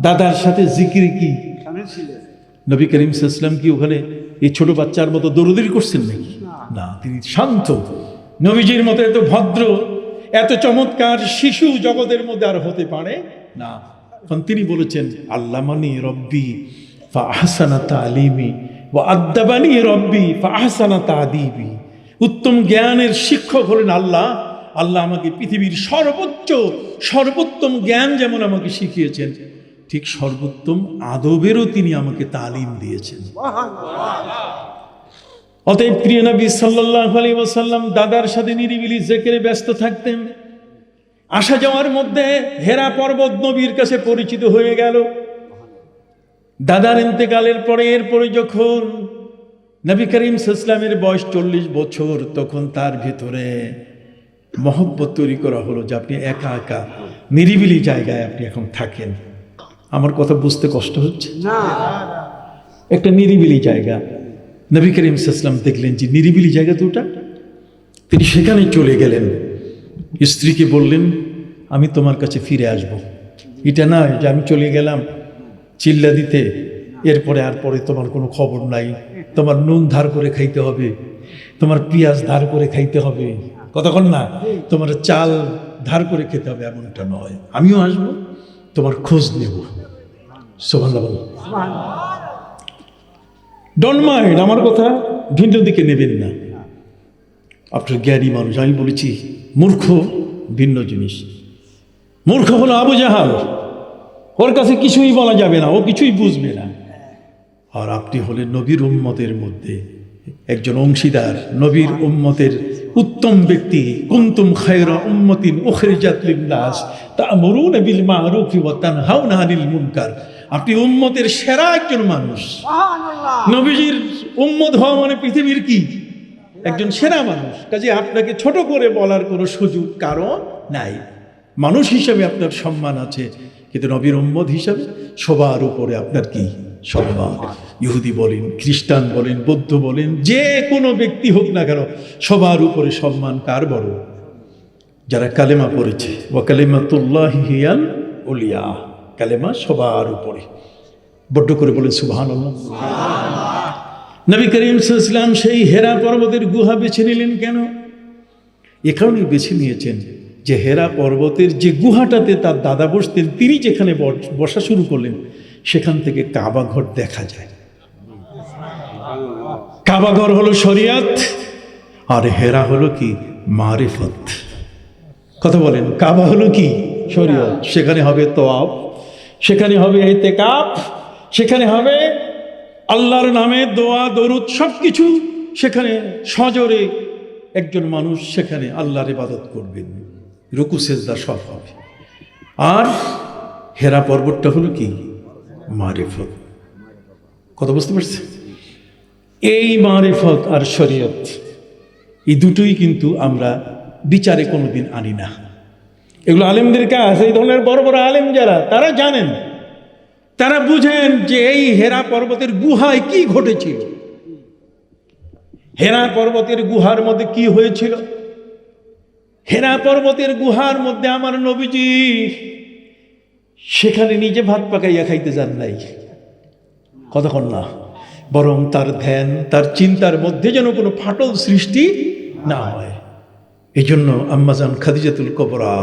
দাদার সাথে জিকিরে কি শামিল ছিলেন? নবী করিম সাল্লাল্লাহু আলাইহি ওয়াসাল্লাম কি ওখানে এই ছোট বাচ্চার মতো দৌড়দৌড়ি করছেন নাকি? না, তিনি শান্ত। নবীজির মতো এত ভদ্র, এত চমৎকার শিশু জগতের মধ্যে আর হতে পারে না। কারণ তিনি বলেছেন, আল্লামানি রব্বি ফা আহসানা তালিমি ওয়া আদ্দাবানি রব্বি ফা আহসানা তাদিবি। উত্তম জ্ঞানের শিক্ষক হলেন আল্লাহ। আল্লাহ আমাকে পৃথিবীর সর্বোত্তম জ্ঞান যেমন আমাকে শিখিয়েছেন, ঠিক সর্বোত্তম আদবেরও তিনি আমাকে তালিম দিয়েছেন। অতএব প্রিয় নবী সাল্লাল্লাহু আলাইহি ওয়াসাল্লাম দাদার সাথে নিরিবিলি জিকিরে ব্যস্ত থাকতেন। আসা যাওয়ার মধ্যে হেরা পর্বত নবীর কাছে পরিচিত হয়ে গেল। দাদার ইন্তেকালের পরে এরপরে যখন নবী করিম সাল্লাল্লাহু আলাইহি ওয়াসাল্লামের বয়স 40 বছর, তখন তার ভিতরে মহব্বত তৈরি করা হলো যে আপনি একা একা নিরিবিলি জায়গায় আপনি এখন থাকেন। আমার কথা বুঝতে কষ্ট হচ্ছে না? একটা নিরিবিলি জায়গা, নবী করিম সাল্লাল্লাহু আলাইহি ওয়াসাল্লাম দেখলেন যে নিরিবিলি জায়গা তো ওটা, তিনি সেখানে চলে গেলেন। স্ত্রীকে বললেন, আমি তোমার কাছে ফিরে আসব। এটা না যে আমি চলে গেলাম চিল্লা দিতে, এরপরে আর পরে তোমার কোনো খবর নাই, তোমার নুন ধার করে খাইতে হবে, তোমার পেঁয়াজ ধার করে খাইতে হবে, কতক্ষণ না তোমার চাল ধার করে খেতে হবে, এমনটা নয়। আমিও আসবো, তোমার খোঁজ নেব। সুবহানাল্লাহ। ডোন্ট মাইন্ড, আমার কথা ভিন্ন দিকে নেবেন না। আপনার জ্ঞানী মানুষ, আমি বলেছি মূর্খ ভিন্ন জিনিস। মূর্খ হলো আবু জাহাল, ওর কাছে কিছুই বলা যাবে না, ও কিছুই বুঝবে না। আর আপনি হলেন নবীর উম্মতের মধ্যে একজন অংশীদার, নবীর উম্মতের উত্তম ব্যক্তি। কুনতুম খায়রা উম্মাতিন উখরিজাত লিন-নাস তা'মুরুনা বিল মা'রুফি ওয়া তানহাউনা আনিল মুনকার। আপনি উম্মতের সেরা একজন মানুষ। সুবহানাল্লাহ। নবীজির উম্মত হওয়া মানে পৃথিবীর কি একজন সেরা মানুষ। কাজে আপনাকে ছোট করে বলার কোনো সুযোগ কারণ নাই। মানুষ হিসেবে আপনার সম্মান আছে, কিন্তু নবীর উম্মত হিসাবে সবার উপরে আপনার কি সম্মান। ইহুদি বলেন, খ্রিস্টান বলেন, বৌদ্ধ বলেন, যে কোনো ব্যক্তি হোক না কেন, সবার উপরে সম্মান কার বড়? যারা কালেমা পড়েছে। ওয়া কালিমাতুল্লাহি হিয়াল উলিয়া, কালেমা সবার উপরে। বড্ড করে বলেন সুবহানাল্লাহ। নবী করিম সাল্লাল্লাহু আলাইহি ওয়াসাল্লাম সেই হেরা পর্বতের গুহা বেছে নিলেন কেন? এ কারণেই বেছে নিয়েছেন যে হেরা পর্বতের যে গুহাটাতে তার দাদা বসতেন, তিনি যেখানে বসা শুরু করলেন, সেখান থেকে কাবা ঘর দেখা যায়। কাবা ঘর হলো শরিয়াত, আর হেরা হলো কি মারিফত। কথা বলেন, কাবা হলো কি শরিয়ত, সেখানে হবে তওয়াফ, সেখানে হবে ইতিকাফ, সেখানে হবে আল্লাহর নামে দোয়া দরুদ, সবকিছু সেখানে সজোরে একজন মানুষ সেখানে আল্লাহর ইবাদত করবেন, রুকু সেজদা সব হবে। আর হেরা পর্বতটা হলো কি মারিফত। কথা বুঝতে পারছেন? এই মারিফত আর শরীয়ত, এই দুটোই কিন্তু আমরা বিচারে কোনোদিন আনি না। এগুলো আলেমদের কাজ। এই ধরনের বড় বড় আলেম যারা, তারা জানেন, তারা বুঝেন যে এই হেরা পর্বতের গুহায় কি ঘটেছিল। হেরা পর্বতের গুহার মধ্যে কি হয়েছিল? হেরা পর্বতের গুহার মধ্যে আমার নবীজি সেখানে নিজে ভাত পাকাইয়া খাইতে যান নাই, কতক্ষণ না, বরং তার ধ্যান, তার চিন্তার মধ্যে যেন কোনো ফাটল সৃষ্টি না হয়। এই জন্য আম্মাজান খাদিজাতুল কুবরা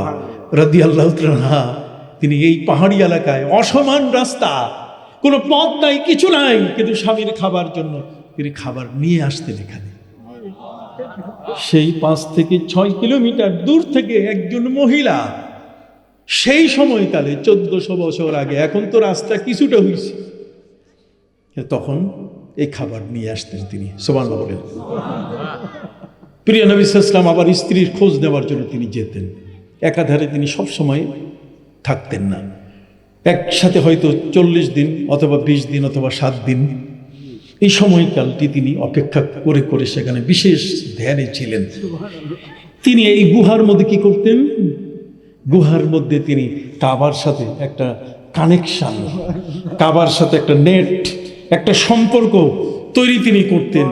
রাদিয়াল্লাহু তাআলা, তিনি এই পাহাড়ি এলাকায়, অসমান রাস্তা, কোনো পথ নাই, কিছু নাই, কিন্তু স্বামীর খাবার জন্য তিনি খাবার নিয়ে আসতেন এখানে। সেই 5 থেকে 6 কিলোমিটার দূর থেকে একজন মহিলা, সেই সময়কালে 1400 বছর আগে, এখন তো রাস্তা কিছুটা হয়েছে, তখন এই খাবার নিয়ে আসতেন তিনি। সুবহানাল্লাহ বলেন। প্রিয় নবী সাল্লাল্লাহু আলাইহি ওয়াসাল্লাম আবার স্ত্রীর খোঁজ নেওয়ার জন্য তিনি যেতেন। একাধারে তিনি সব সময় থাকতেন না, একসাথে হয়তো 40 দিন অথবা 20 দিন অথবা 7 দিন, এই সময়কালটি তিনি অপেক্ষা করে করে সেখানে বিশেষ ধ্যানে ছিলেন। তিনি এই গুহার মধ্যে কি করতেন? গুহার মধ্যে তিনি কাবার সাথে একটা কানেকশন, কাবার সাথে একটা নেট, একটা সম্পর্ক তৈরি তিনি করতেন।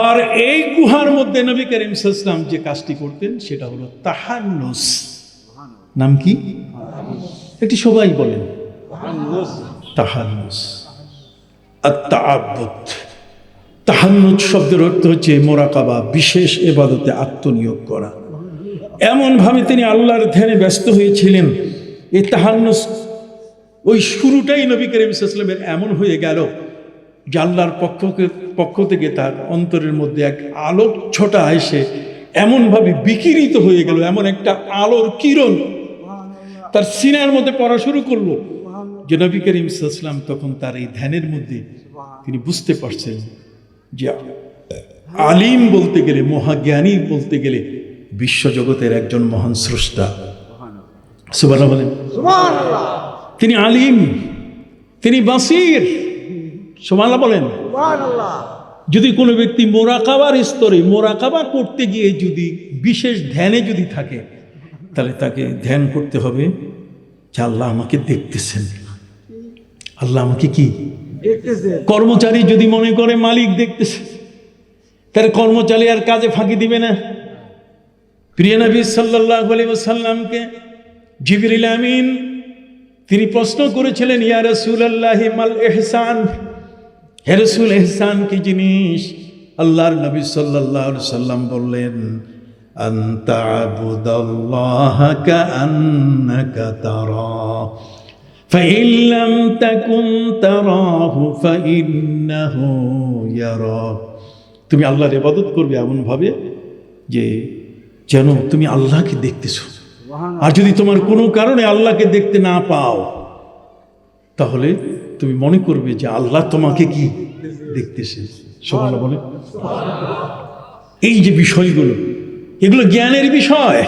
আর এই গুহার মধ্যে নবী করিম সাল্লাল্লাহু আলাইহি ওয়াসাল্লাম যে কাজটি করতেন সেটা হলো তাহান্নুস। নাম কি? একটি সবাই বলেন তাহান্নুস। আত-তাআব্বুদ। তাহান্নুস শব্দের অর্থ হচ্ছে মোরাকাবা, বিশেষ ইবাদতে আত্মনিয়োগ করা। এমনভাবে তিনি আল্লাহর ধ্যানে ব্যস্ত হয়েছিলেন। এই তাহান্নুস, ওই শুরুটাই নবী করিম সাল্লাল্লাহু আলাইহি ওয়াসাল্লামের এমন হয়ে গেল যে আল্লাহর পক্ষ থেকে তার অন্তরের মধ্যে এক আলোক ছোটা এসে এমনভাবে বিকিরিত হয়ে গেল, এমন একটা আলোর কিরণ তার সিনার মধ্যে পড়া শুরু করলো যে নবী করিম সাল্লাল্লাহু আলাইহি ওয়াসাল্লাম তখন তার এই ধ্যানের মধ্যে তিনি বুঝতে পারছেন যে আলিম বলতে গেলে, মহাজ্ঞানী বলতে গেলে বিশ্বজগতের একজন মহান স্রষ্টা। সুবহানাল্লাহ বলেন। সুবহানাল্লাহ। তিনি আলিম, তিনি বাসির। সুবহানাল্লাহ বলেন। সুবহানাল্লাহ। যদি কোনো ব্যক্তি মোরাকাবার স্তরে মোরাকাবা করতে গিয়ে যদি বিশেষ ধ্যানে যদি থাকে, তাহলে তাকে ধ্যান করতে হবে যে আল্লাহ আমাকে দেখতেছেন, আল্লাহ আমাকে কি দেখতেছেন। কর্মচারী যদি মনে করে মালিক দেখতেছে, তাহলে কর্মচারী আর কাজে ফাঁকি দিবে না। প্রিয় নবী সাল্লাল্লাহু আলাইহি ওয়াসাল্লামকে জিবরিল আমিন তিনি প্রশ্ন করেছিলেন, ইয়া রাসূলুল্লাহ মাল ইহসান, হে রাসূল ইহসান কি জিনিস? আল্লাহর নবী সাল্লাল্লাহু আলাইহি ওয়াসাল্লাম বললেন, আনতা আবুদাল্লাহা কাআন্নাকা তারা ফাইন লাম তাকুন তারাহু ফাইন্নাহু ইয়ারাক। তুমি আল্লাহর ইবাদত করবে এমন ভাবে যে যেন তুমি আল্লাহকে দেখতেছো। আর যদি তোমার কোনো কারণে আল্লাহকে দেখতে না পাও, তাহলে তুমি মনে করবে যে আল্লাহ তোমাকে কি দেখতেছে। সুবহানাল্লাহ বলে। এই যে বিষয়গুলো, এগুলো জ্ঞানের বিষয়,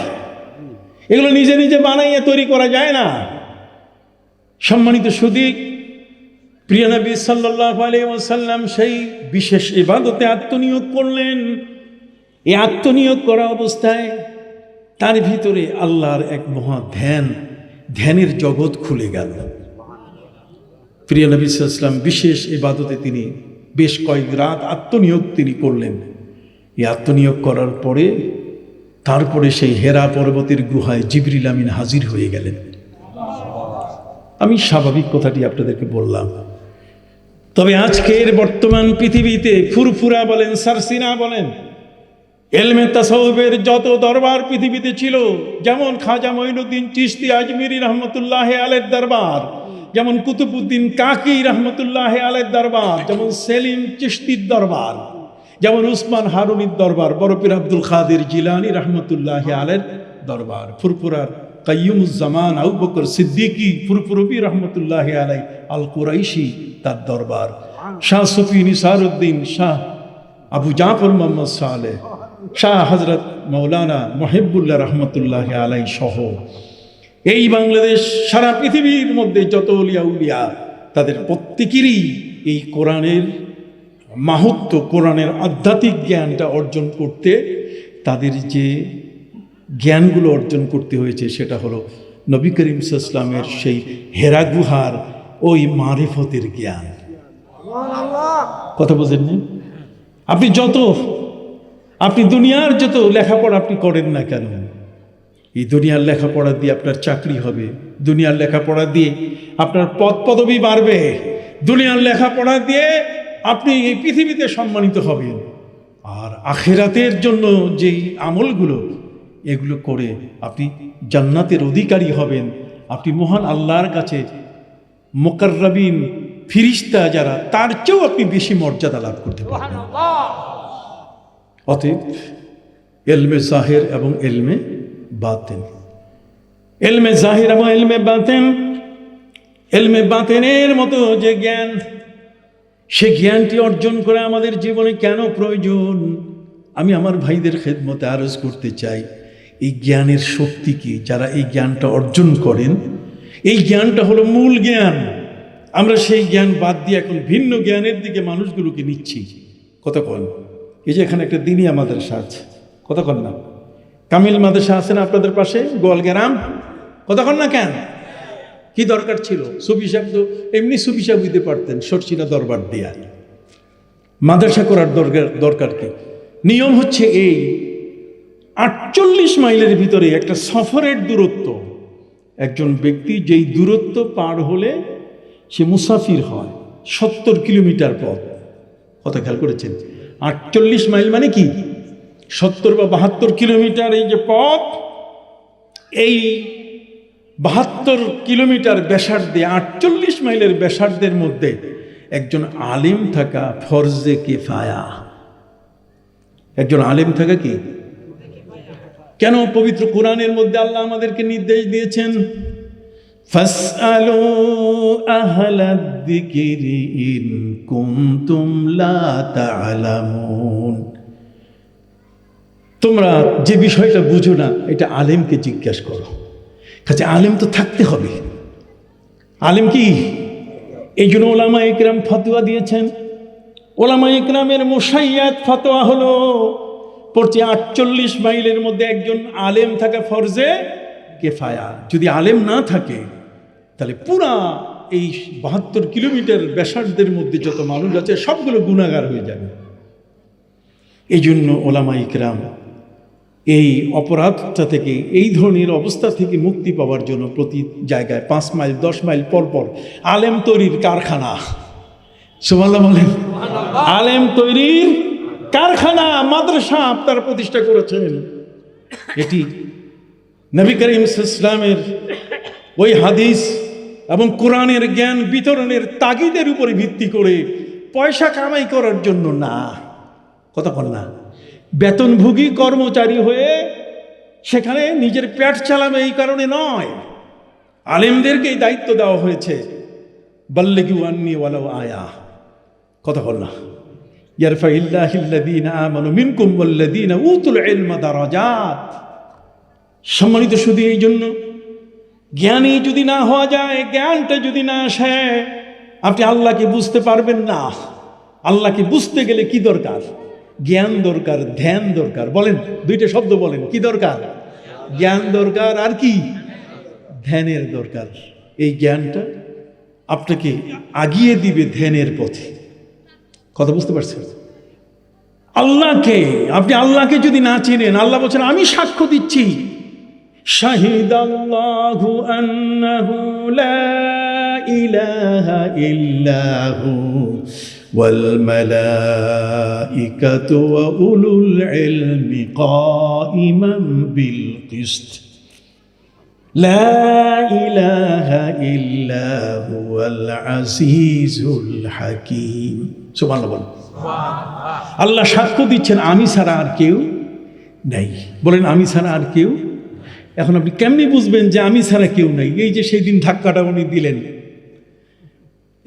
এগুলো নিজে নিজে বানাইয়ে তৈরি করা যায় না। সম্মানিত সুধী, প্রিয় নবী সাল্লাল্লাহু আলাইহি ওয়াসাল্লাম সেই বিশেষ ইবাদতে আত্মনিয়োগ করলেন। এই আত্মনিয়োগ করা অবস্থায় তার ভিতরে আল্লাহর এক মহা ধ্যানের জগৎ খুলে গেল। প্রিয় নবী সাল্লাল্লাহু আলাইহি ওয়াসাল্লাম বিশেষ ইবাদতে তিনি বেশ কয়েক রাত আত্মনিয়োগ তিনি করলেন। এই আত্মনিয়োগ করার পরে তারপরে সেই হেরা পর্বতের গুহায় জিবরিল আমিন হাজির হয়ে গেলেন। আমি স্বাভাবিক কথাটি আপনাদেরকে বললাম, তবে আজকের বর্তমান পৃথিবীতে ফুরফুরা বলেন, সারসিনা বলেন, ইলমে তাসাউফের যত দরবার পৃথিবীতে ছিল, যেমন খাজা মঈনুদ্দিন চিশতি আজমিরি রহমতুল্লাহ আলাইহির দরবার, যেমন কুতুবউদ্দিন কাকি রহমতুল্লাহ আলাইহির দরবার, যেমন সেলিম চিশতির দরবার, যেমন উসমান হারুনির দরবার, বড় পীর আব্দুল কাদের জিলানী রহমতুল্লাহ আলাইহির দরবার, ফুরফুরার কাইয়ুমুজ্জামান আবু বকর সিদ্দিকী ফুরফুরবি রহমতুল্লাহ আলাইহি আল কুরাইশি তার দরবার, শাহ সুফি নিসারউদ্দিন, শাহ আবু জাফর মোহাম্মদ সালেহ, শাহ হযরত মাওলানা মুহিবুল্লাহ রহমতুল্লাহ আলাইহি সহ এই বাংলাদেশ সারা পৃথিবীর মধ্যে যত আউলিয়া উলিয়া, তাদের প্রত্যেকেরই এই কোরআনের মাহাত্ম্য, কোরআনের আধ্যাত্মিক জ্ঞানটা অর্জন করতে তাদের যে জ্ঞানগুলো অর্জন করতে হয়েছে সেটা হলো নবী করিম সাল্লাল্লাহু আলাইহি ওয়াসাল্লামের সেই হেরা গুহার ওই মারিফতের জ্ঞান। কথা বোঝেন না? আপনি দুনিয়ার যত লেখাপড়া আপনি করেন না কেন, এই দুনিয়ার লেখাপড়া দিয়ে আপনার চাকরি হবে, দুনিয়ার লেখাপড়া দিয়ে আপনার পদ পদবি বাড়বে, দুনিয়ার লেখাপড়া দিয়ে আপনি এই পৃথিবীতে সম্মানিত হবেন। আর আখিরাতের জন্য যেই আমলগুলো, এগুলো করে আপনি জান্নাতের অধিকারী হবেন। আপনি মহান আল্লাহর কাছে মুকাররাবিন ফিরিস্তা যারা, তার চেয়েও আপনি বেশি মর্যাদা লাভ করতে পারবেন। অতএব ইলমে জাহির এবং ইলমে বাতিন, ইলমে জাহির এবং ইলমে বাতিন, ইলমে বাতিনের মতো যে জ্ঞান, সে জ্ঞানটি অর্জন করে আমাদের জীবনে কেন প্রয়োজন, আমি আমার ভাইদের খেদমতে আরজ করতে চাই। এই জ্ঞানের শক্তি কি? যারা এই জ্ঞানটা অর্জন করেন, এই জ্ঞানটা হলো মূল জ্ঞান। আমরা সেই জ্ঞান বাদ দিয়ে এখন ভিন্ন জ্ঞানের দিকে মানুষগুলোকে নিচ্ছি। কতক্ষণ এই যে এখানে একটা দিনিয়া মাদ্রাসা আছে, কতক্ষণ না কামিল মাদ্রাসা আছে না আপনাদের পাশে গোয়ালগ্রাম, কতক্ষণ না কেন? কি দরকার ছিল? সুফি সাহেব তো এমনি সুফি সাহেব হইতে পারতেন, সরসিনা দরবার দেয়া। মাদ্রাসা করার দরকার কি? নিয়ম হচ্ছে এই, 48 মাইলের ভিতরে একটা সফরের দূরত্ব, একজন ব্যক্তি যেই দূরত্ব পার হলে সে মুসাফির হয়, 70 কিলোমিটার পথ। কথা খেয়াল করেছেন? 48 মাইল মানে কি? 70 বা 72 কিলোমিটার এই যে পথ, এই 72 কিলোমিটার ব্যাসার্ধে, 48 মাইলের ব্যাসার্ধের মধ্যে একজন আলিম থাকা ফরজে কিফায়া। একজন আলিম থাকা কি? কেন পবিত্র কোরআনের মধ্যে আল্লাহ আমাদেরকে নির্দেশ দিয়েছেন, ফাসআলু আহলাদ যিকরি ইন কুনতুম লা তা'লামুন। তোমরা যে বিষয়টা বুঝো না এটা আলেমকে জিজ্ঞাসা করো। কাজে আলেম তো থাকতে হবে। আলেম কি? এই জন্য ওলামা ইকরাম ফতোয়া দিয়েছেন। ওলামা ইকরামের মুশাইয়াত ফতোয়া হলো পড়ছে 48 মাইলের মধ্যে একজন আলেম থাকা ফরজে কিফায়া। যদি আলেম না থাকে তাহলে পুরা এই 72 কিলোমিটার ব্যাসার্ধের মধ্যে যত মানুষ আছে সবগুলো গুনাহগার হয়ে যাবে। এই জন্য ওলামা ইকরাম এই অপরাধটা থেকে, এই ধরনের অবস্থা থেকে মুক্তি পাওয়ার জন্য প্রতি জায়গায় 5 মাইল 10 মাইল পর পর আলেম তৈরির কারখানা, সুবহানাল্লাহ বলেন, আলেম তৈরির কারখানা, মাদ্রাসা আপনারা প্রতিষ্ঠা করেছেন। এটি নবী করিম সাল্লাল্লাহু আলাইহি ওয়াসাল্লামের ওই হাদিস এবং কোরআনের জ্ঞান বিতরণের তাগিদের উপরে ভিত্তি করে পয়সা কামাই করার জন্য না। কথা বল না, বেতনভোগী কর্মচারী হয়ে সেখানে নিজের পেট চালাবে এই কারণে নয়। আলেমদেরকে এই দায়িত্ব দেওয়া হয়েছে, বাল্লিগু আন্নী ওয়ালাউ আয়া। কথা বল না, ইয়ারফাইল্লাহিল্লাযীনা আমানু মিনকুম ওয়াল্লাযীনা উতুল ইলমা দারাজাত। সম্মানিত শুধু এই জন্য, জ্ঞানী যদি না হওয়া যায়, জ্ঞানটা যদি না আসে, আপনি আল্লাহকে বুঝতে পারবেন না। আল্লাহকে বুঝতে গেলে কি দরকার? জ্ঞান দরকার, ধ্যান দরকার। বলেন, দুইটা শব্দ বলেন, কি দরকার? জ্ঞান দরকার, আর কি? ধ্যানের দরকার। এই জ্ঞানটা আপনাকে আগিয়ে দিবে ধ্যানের পথে। কথা বুঝতে পারছেন? আল্লাহকে, আপনি আল্লাহকে যদি না চিনেন, আল্লাহ বলছেন আমি সাক্ষ্য দিচ্ছি, শাহিদাল্লাহু আন্নাহু লা ইলাহা ইল্লাহু ওয়াল মালাইকাতু ওয়া উলুল ইলমি কাইমান বিল কিসত লা ইলাহা ইল্লা হুয়াল আজিজুল হাকীম। সুবহানাল্লাহ। আল্লাহ সাক্ষ্য দিচ্ছেন আমি ছাড়া আর কেউ নেই। বলেন, আমি ছাড়া আর কেউ। এখন আপনি কেমনি বুঝবেন যে আমি ছাড়া কেউ নেই? এই যে সেই দিন ধাক্কাটা উনি দিলেন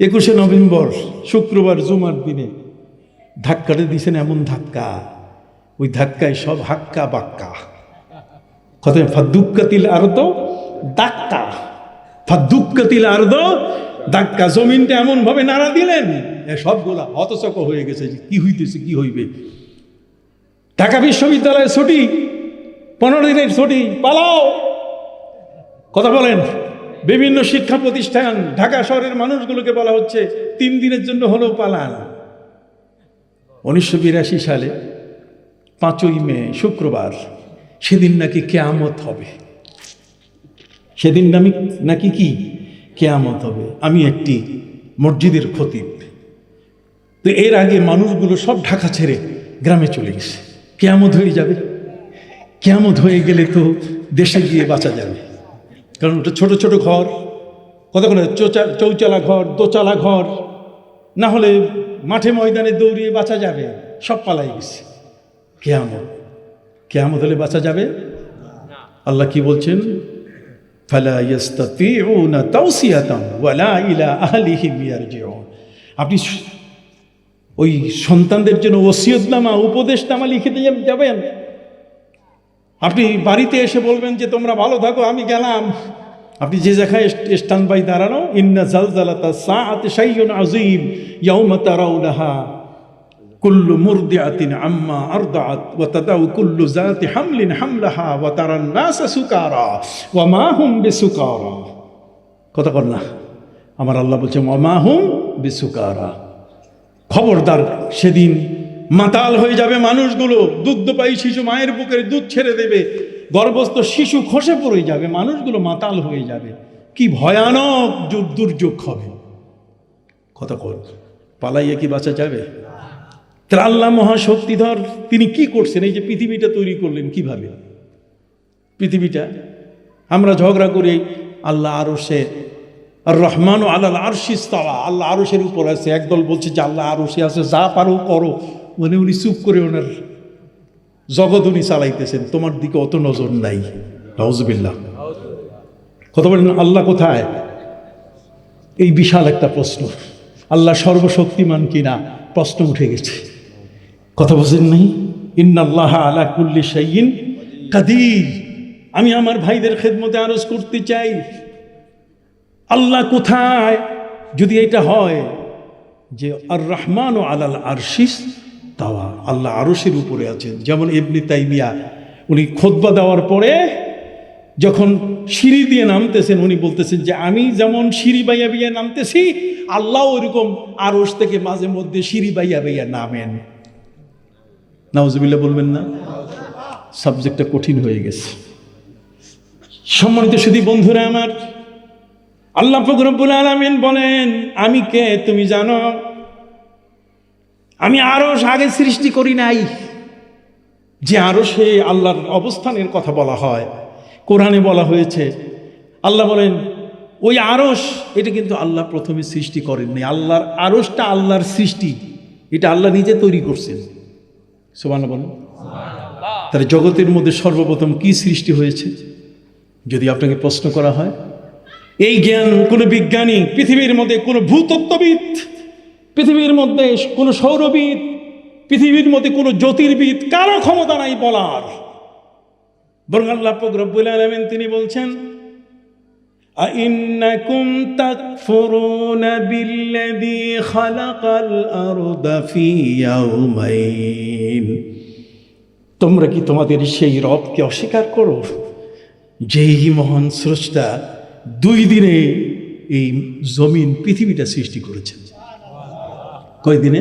21শে নভেম্বর শুক্রবার জুমার দিনে, ধাক্কাটা দিয়েছেন এমন ধাক্কা, ওই ধাক্কায় সব হাক্কা বাক্কা। কথা, ফাদ্দুক্কাতিল আরদ দাক্কা, ফাদ্দুক্কাতিল আরদ দাক্কা। জমিনটা এমন ভাবে নাড়া দিলেন সবগুলা হতচক হয়ে গেছে, কি হইতেছে, কি হইবে। ঢাকা বিশ্ববিদ্যালয়ে ছুটি, 15 দিনের ছুটি, পালাও। কথা বলেন, বিভিন্ন শিক্ষা প্রতিষ্ঠান, ঢাকা শহরের মানুষগুলোকে বলা হচ্ছে 3 দিনের জন্য হলেও পালান। 1982 সালে 5ই মে শুক্রবার, সেদিন নাকি কিয়ামত হবে। সেদিন নাকি কি কিয়ামত হবে। আমি একটি মসজিদের খতিব, তো এর আগে মানুষগুলো সব ঢাকা ছেড়ে গ্রামে চলে গেছে। কিয়ামত হয়ে যাবে। কিয়ামত হয়ে গেলে তো দেশে গিয়ে বাঁচা যাবে, কারণ ওটা ছোট ছোট ঘর, কতক্ষণ চৌচালা ঘর, দোচালা ঘর, না হলে মাঠে ময়দানে দৌড়িয়ে বাঁচা যাবে। সব পালাই গেছে। কিয়ামত হলে বাঁচা যাবে? আল্লাহ কি বলছেন? ফালা ইয়াস্তাতিউনা তাওসিয়াতান ওয়ালা ইলা আহলিহিম ইয়ারজিউন। আপনি ওই সন্তানদের জন্য ওসিয়তনামা, উপদেশনামা লিখে দিয়ে যাবেন? আপনি বাড়িতে এসে বলবেন যে তোমরা ভালো থাকো, আমি গেলাম। আপনি যে জায়গায় স্ট্যান্ড বাই দাঁড়ানো, ইন্না জালজালাতাস সাআতি শাইউন আযীম ইয়াওমা তারাউনাহা কুল্লু মুরদিআতিন আম্মা আরদাআত ওয়া তাদাউ কুল্লু যাতি হামলিন হামলাহা ওয়া তারান নাসা সুকারা ওয়া মা হুম বিসুকারা। কথা বল না, আমার আল্লাহ বলছেন ওয়া মা হুম বিসুকারা। খবরদার, সেদিন মাতাল হয়ে যাবে মানুষগুলো। দুগ্ধপায়ী শিশু মায়ের বুকের দুধ ছেড়ে দেবে, গর্ভস্থ শিশু খসে পড়ে যাবে, মানুষগুলো মাতাল হয়ে যাবে। কি ভয়ানক দুর্যোগ হবে। কথা কর, পালাইয়া কি বাঁচা যাবে? তাহলে আল্লাহ মহাশক্তিধর, তিনি কি করছেন? এই যে পৃথিবীটা তৈরি করলেন কিভাবে? পৃথিবীটা আমরা ঝগড়া করি, আল্লাহ আরশে আর রহমান ও আল্লাহ আরশি ইস্তাওয়া, আল্লাহ আরশের উপর আছে। একদল বলছে যে আল্লাহ আরশে আছে, যা পারো করো। মানে উনি চুপ করে ওনার জগৎ উনি চালাইতেছেন, তোমার দিকে অত নজর নাই। নাউজুবিল্লাহ। কথা বলেন আল্লাহ কোথায়? এই বিশাল একটা প্রশ্ন। আল্লাহ সর্বশক্তিমান কিনা প্রশ্ন উঠে গেছে। কথা বোঝেন নাই? ইন্নাল্লাহ আলা কুল্লি শাইইন কাদির। আমি আমার ভাইদের খেদমতে আরজ করতে চাই, আল্লাহ কোথায়? যদি এটা হয় যে আর রহমান ও আলাল আরশিস তাওয়া, আল্লাহ আরশের উপরে আছেন। যেমন ইবনে তাইমিয়া উনি খুতবা দেওয়ার পরে যখন সিঁড়ি দিয়ে নামতেছেন, উনি বলতেছেন যে আমি যেমন সিঁড়ি বাইয়া বাইয়া নামতেছি, আল্লাহ ওইরকম আরশ থেকে মাঝে মধ্যে সিঁড়ি বাইয়া বাইয়া নামেন। নাউজুবিল্লাহ বলবেন না? সাবজেক্টটা কঠিন হয়ে গেছে। সম্মানিত সুধী বন্ধুরা আমার, আল্লাহ পাক রব্বুল আলামিন বলেন, আমি কে তুমি জানো? আমি আরশ আগে সৃষ্টি করি নাই। যে আরশে আল্লাহর অবস্থানের কথা বলা হয়, কোরআনে বলা হয়েছে, আল্লাহ বলেন ওই আরশ, এটা কিন্তু আল্লাহ প্রথমে সৃষ্টি করেননি। আল্লাহর আরশটা আল্লাহর সৃষ্টি, এটা আল্লাহ নিজে তৈরি করছেন। সুবহানাল্লাহ বলেন। তাহলে জগতের মধ্যে সর্বপ্রথম কি সৃষ্টি হয়েছে যদি আপনাকে প্রশ্ন করা হয়? এই জ্ঞান কোনো বিজ্ঞানী, পৃথিবীর মধ্যে কোনো ভূতত্ত্ববিদ, পৃথিবীর মধ্যে কোনো সৌরবিদ, পৃথিবীর মধ্যে কোনো জ্যোতির্বিদ, কারো ক্ষমতা নাই বলার। বরং আল্লাহ পাক রব্বুল আলামিন তিনি বলছেন, আইন্নাকুম তাকফুরুনা বিল্লাযী খালাকাল আরদা ফি ইয়াওমাইন। তোমরা কি তোমাদের সেই রবকে অস্বীকার করো যেই মহান স্রষ্টা 2 দিনে এই জমিন পৃথিবীটা সৃষ্টি করেছেন? কয় দিনে?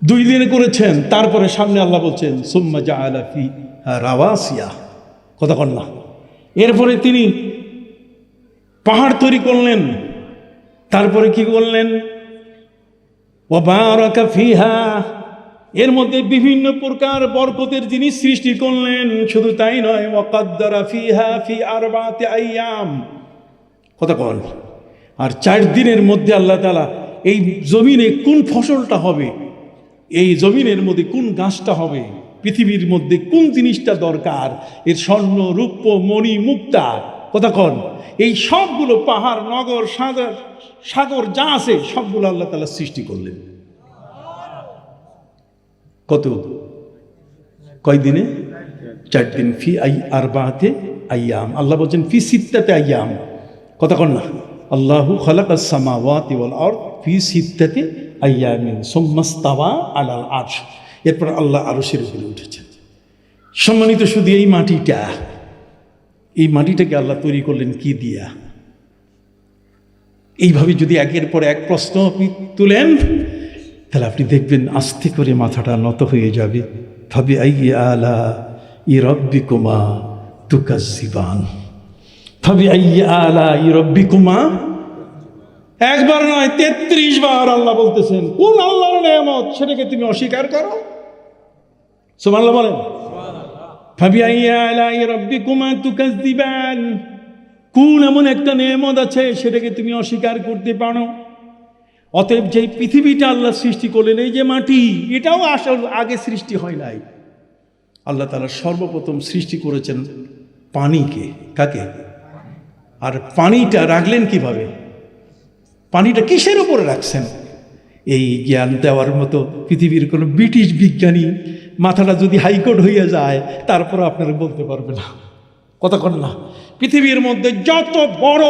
2 দিনে করেছেন। তারপরে সামনে আল্লাহ বলছেন সুম্মা জাআলা ফিহা রাওয়াসিয়া। কথা কন না? এরপরে তিনি পাহাড় তৈরি করলেন। তারপরে কি করলেন? ওয়া বারাকা ফিহা, এর মধ্যে বিভিন্ন প্রকার বরকতের জিনিস সৃষ্টি করলেন। শুধু তাই নয়, ওয়া কাদ্দারা ফিহা ফি আরবাতি আইয়াম। কথা কন? আর 4 দিনের মধ্যে আল্লাহ তাআলা এই জমিনে কোন ফসলটা হবে, এই জমিনের মধ্যে কোন গাছটা হবে, পৃথিবীর মধ্যে কোন জিনিসটা দরকার, এর স্বর্ণ রূপ্য মণি মুক্তা, কথা কন, এই সবগুলো পাহাড় নগর সাগর যা আছে সবগুলো আল্লাহ তাআলা সৃষ্টি করলেন। কত? কয় দিনে? 4 দিন। ফি আরবাতে আইয়াম। আল্লাহ বলছেন ফি সিত্তাতে আইয়াম। কথা কন না? আল্লাহু খালাকাস সামাওয়াতি ওয়াল আরদ ফি সিত্তাতি আইয়ামিন সুম্মা ইস্তাওয়া আলাল আরশ। এরপর আল্লাহ আরশের উপরে উঠেছেন। সম্মানিত শুধু এই মাটিটাকে আল্লাহ তৈরি করলেন কি দিয়া? এইভাবে যদি একের পর এক প্রশ্ন আপনি তুলেন, তাহলে আপনি দেখবেন আস্তে করে মাথাটা নত হয়ে যাবে। ফাবি আইয়ি আলাই রাব্বিকুমা তুকাজ্জিবান। ফাবি আইয়ি আলাই রাব্বিকুমা, একবার নয় 33 বার আল্লাহ বলতেছেন কোন আল্লাহর নেয়ামত সেটাকে তুমি অস্বীকার করো। সুবহানাল্লাহ বলেন। ফাবি আইয়ি আলাই রাব্বিকুমা তুকাজ্জিবান, কোন এমন একটা নেয়ামত আছে সেটাকে তুমি অস্বীকার করতে পারো? অতএব যে পৃথিবীটা আল্লাহ সৃষ্টি করলেন, এই যে মাটি, এটাও আসলে আগে সৃষ্টি হয় নাই। আল্লাহ তাআলা সর্বপ্রথম সৃষ্টি করেছেন পানিকে। কাকে? আর পানিটা রাখলেন কিভাবে? পানিটা কিসের উপরে রাখছেন? এই জ্ঞান দেওয়ার মতো পৃথিবীর কোনো ব্রিটিশ বিজ্ঞানী মাথাটা যদি হাইকোর্ট হয়ে যায়, তারপরে আপনারা বলতে পারবে না। কথা কন না? পৃথিবীর মধ্যে যত বড়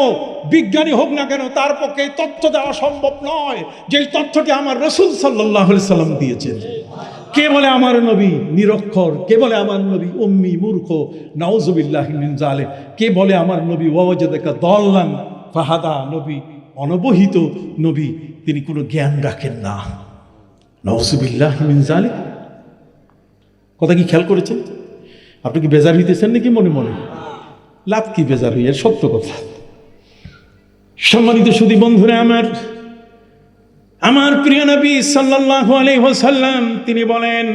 বিজ্ঞানী হোক না কেন, তার পক্ষে তথ্য দেওয়া সম্ভব নয় যেই তথ্যটি আমার রাসূল সাল্লাল্লাহু আলাইহি সাল্লাম দিয়েছেন। কে বলে আমার নবী নিরক্ষর? কে বলে আমার নবী উম্মি মূর্খ? নাউজুবিল্লাহি মিন যালিক। কে বলে আমার নবী ওয়াজাদাকা দাল্লান ফাহাদা, নবী অনবহিত নবী, তিনি কোনো জ্ঞান রাখেন না। নাউজুবিল্লাহি মিন যালিক। কথা কি খেয়াল করেছেন? আপনি কি বেজার হইতেছেন নাকি মনে মনে? লাভ কি বেজার হইয়া? সত্য কথা। সম্মানিত সুধী বন্ধুরা আমার প্রিয় নবী সাল্লাল্লাহু আলাইহি ওয়াসাল্লাম তিনি বলেন,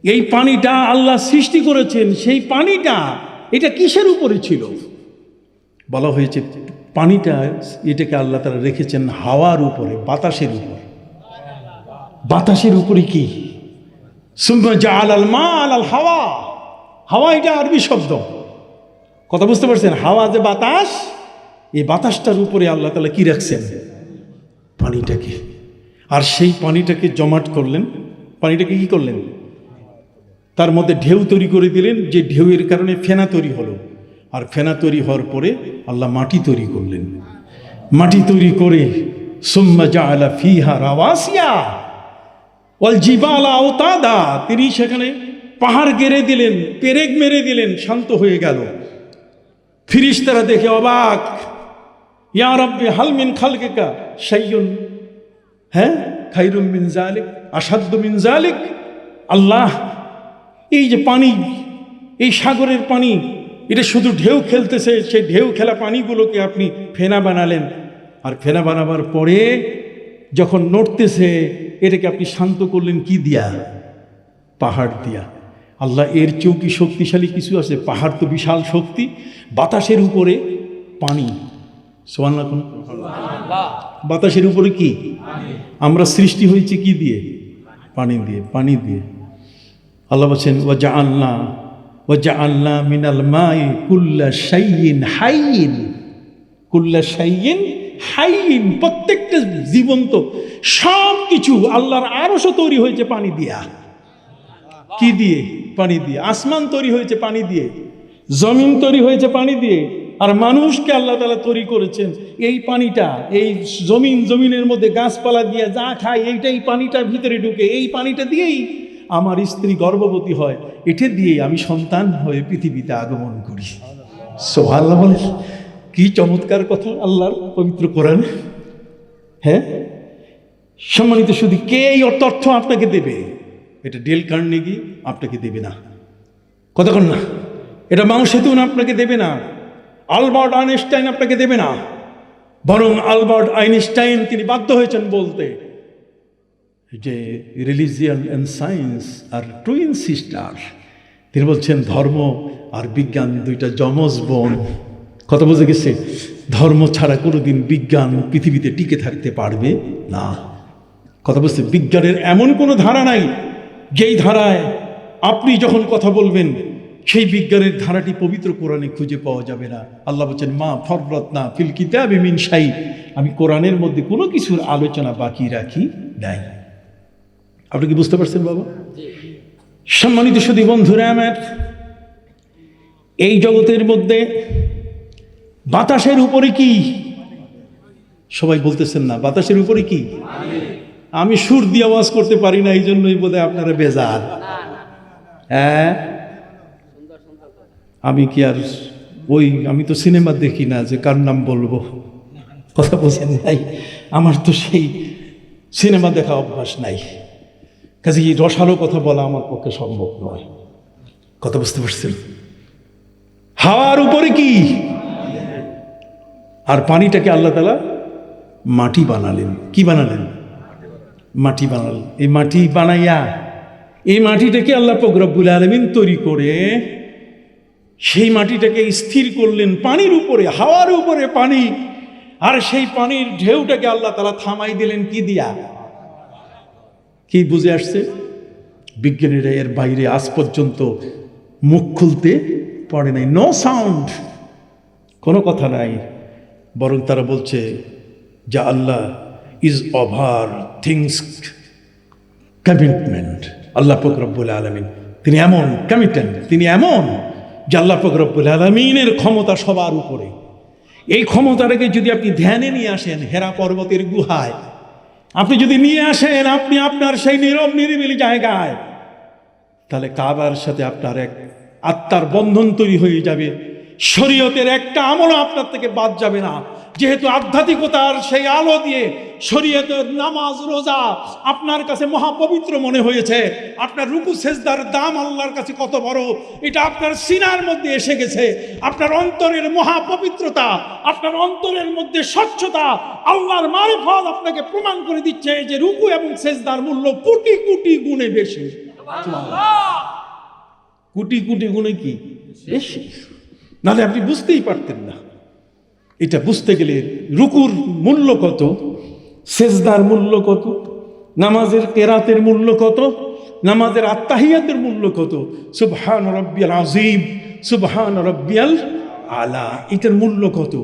এই পানিটা আল্লাহ সৃষ্টি করেছেন, সেই পানিটা এটা কিসের উপরে ছিল? বলা হয়েছে পানিটা এটাকে আল্লাহ তাআলা রেখেছেন হাওয়ার উপরে, বাতাসের উপরে। বাতাসের উপরে কি? সুম্মা জাআলাল মা আলাল হাওয়া। হাওয়া এটা আরবি শব্দ। কথা বুঝতে পারছেন? হাওয়া যে বাতাস, এই বাতাসটার উপরে আল্লাহ তাআলা কি রাখছেন? পানিটাকে। আর সেই পানিটাকে জমাট করলেন, পানিটাকে কি করলেন? তার মধ্যে ঢেউ তৈরি করে দিলেন, যে ঢেউয়ের কারণে ফেনা তৈরি হলো। আর ফেনা তৈরি হওয়ার পরে আল্লাহ মাটি তৈরি করলেন। মাটি তৈরি করে সুম্মা জাআলা ফিহা রাওয়াসিয়া ওয়াল জিবালা আওতাদা, তিনি সেখানে পাহাড় গেড়ে দিলেন, পেরেক মেরে দিলেন, শান্ত হয়ে গেল। ফিরিস্তারা দেখে অবাক, ইয়া রাব্বি হাল মিন খালকিকা শাইউন হ্যাঁ খায়রুম মিন যালিক আশাদ্দু মিন যালিক। আল্লাহ, এই যে পানি, এই সাগরের পানি, এটা শুধু ঢেউ খেলতেছে, সেই ঢেউ খেলা পানিগুলোকে আপনি ফেনা বানালেন। আর ফেনা বানাবার পরে যখন নড়তেছে, এটাকে আপনি শান্ত করলেন কি দিয়া? পাহাড় দিয়া। আল্লাহ, এর চেয়েও কি শক্তিশালী কিছু আছে? পাহাড় তো বিশাল শক্তি, বাতাসের উপরে পানি। সুবহানাল্লাহ। বাতাসের উপরে কি? আমরা সৃষ্টি হয়েছে কি দিয়ে? পানি দিয়ে। পানি দিয়ে। আল্লাহ বলছেন ওয়াজআলনা মিনাল মাই কুল্লা শাইইন হাইয়িন। কুল্লা শাইইন হাইয়িন, প্রত্যেকটা জীবন্ত সব কিছু আল্লাহর আরশও তৈরি হয়েছে পানি দিয়া। কি দিয়ে? পানি দিয়ে। আসমান তৈরি হয়েছে পানি দিয়ে, জমিন তৈরি হয়েছে পানি দিয়ে। আর মানুষকে আল্লাহ তাআলা তৈরি করেছেন এই পানিটা, এই জমিনের মধ্যে গাছপালা দিয়ে যা খায়, এইটাই পানিটার ভিতরে ঢুকে, এই পানিটা দিয়েই আমার স্ত্রী গর্ভবতী হয়, এটা দিয়ে আমি সন্তান হয়ে পৃথিবীতে আগমন করি। সুবহানাল্লাহ বলে, কি চমৎকার কথা আল্লাহর পবিত্র কোরআনে। হ্যাঁ, সম্মানিত শুধু কে এই তথ্য আপনাকে দেবে? এটা ডেল কার্নেগি আপনাকে দেবে না, কতক্ষণ না। এটা মাও সেতুন আপনাকে দেবে না, আলবার্ট আইনস্টাইন আপনাকে দেবে না। বরং আলবার্ট আইনস্টাইন তিনি বাধ্য হয়েছেন বলতে যে রিলিজিয়ান অ্যান্ড সায়েন্স আর টুইন সিস্টার। তিনি বলছেন ধর্ম আর বিজ্ঞান দুইটা যমজ বোন। কথা বুঝে গেছে? ধর্ম ছাড়া কোনোদিন বিজ্ঞান পৃথিবীতে টিকে থাকতে পারবে না। কথা বুঝতে, বিজ্ঞানের এমন কোনো ধারা নাই যেই ধারায় আপনি যখন কথা বলবেন সেই বিজ্ঞানের ধারাটি পবিত্র কোরআনে খুঁজে পাওয়া যাবে না। আল্লাহ বলছেন মা ফররাতনা ফিল কিতাবি মিন শাই, আমি কোরআনের মধ্যে কোনো কিছুর আলোচনা বাকি রাখি নাই। আপনি কি বুঝতে পারছেন বাবা? সম্মানিত সুধী বন্ধুরা আমার, এই জগতের মধ্যে বাতাসের উপরে কি? সবাই বলতেছেন না, বাতাসের উপরে কি? আমি সুর দিয়ে আওয়াজ করতে পারি না, এই জন্যই বোধহয় আপনারা বেজার। হ্যাঁ, আমি কি আর আমি তো সিনেমা দেখি না যে কার নাম বলবো। কথা বলছেন নাই, আমার তো সেই সিনেমা দেখা অভ্যাস নাই, কাজে রসালো কথা বলা আমার পক্ষে সম্ভব নয়। কথা বুঝতে পারছেন? হাওয়ার উপরে কি? আর পানিটাকে আল্লাহ তাআলা মাটি বানালেন। কি বানালেন? মাটি বানালেন। এই মাটি বানাইয়া এই মাটিটাকে আল্লাহ পাক রব্বুল আলামিন তৈরি করে সেই মাটিটাকে স্থির করলেন পানির উপরে, হাওয়ার উপরে পানি। আর সেই পানির ঢেউটাকে আল্লাহ তাআলা থামাই দিলেন কি দিয়া? কি বুঝে আসছে? বিজ্ঞানীরা এর বাইরে আজ পর্যন্ত মুখ খুলতে পারে নাই। নো সাউন্ড, কোনো কথা নাই। বরং তারা বলছে যে আল্লাহ ইজ ওভার থিংস কমিটমেন্ট। আল্লাহ পাক রব্বুল আলামিন তিনি এমন কমিটেন্ট, তিনি এমন যে আল্লাহ পাক রব্বুল আলামিনের ক্ষমতা সবার উপরে। এই ক্ষমতাটাকে যদি আপনি ধ্যানে নিয়ে আসেন হেরা পর্বতের গুহায়, আপনি যদি নিয়ে আসেন আপনি আপনার সেই নীরব নিরিবিলি জায়গায়, তাহলে কাবার সাথে আপনার এক আত্মার বন্ধন তৈরি হয়ে যাবে। শরীয়তের একটা আমলও আপনার থেকে বাদ যাবে না, যেহেতু আধ্যাত্মিকতার সেই আলো দিয়ে শরীয়তের নামাজ রোজা আপনার কাছে মহাপবিত্র মনে হয়েছে। আপনার রুকু সেজদার দাম আল্লাহর কাছে কত বড় এটা আপনার সিনার মধ্যে এসে গেছে। আপনার অন্তরের মহাপবিত্রতা, আপনার অন্তরের মধ্যে স্বচ্ছতা, আল্লাহর মারিফত আপনাকে প্রমাণ করে দিচ্ছে যে রুকু এবং সেজদার মূল্য কোটি কোটি গুণে বেশি। কোটি কোটি গুণে কি বেশি, নাহলে আপনি বুঝতেই পারতেন না। এটা বুঝতে গেলে রুকুর মূল্য কত, সেজদার মূল্য কত, নামাজের কেরাতের মূল্য কত, নামাজের আত্তাহিয়াতের মূল্য কত। সুবহান রাব্বিয়াল আযীম, সুবহান রাব্বিয়াল আলা, এটার মূল্য কত,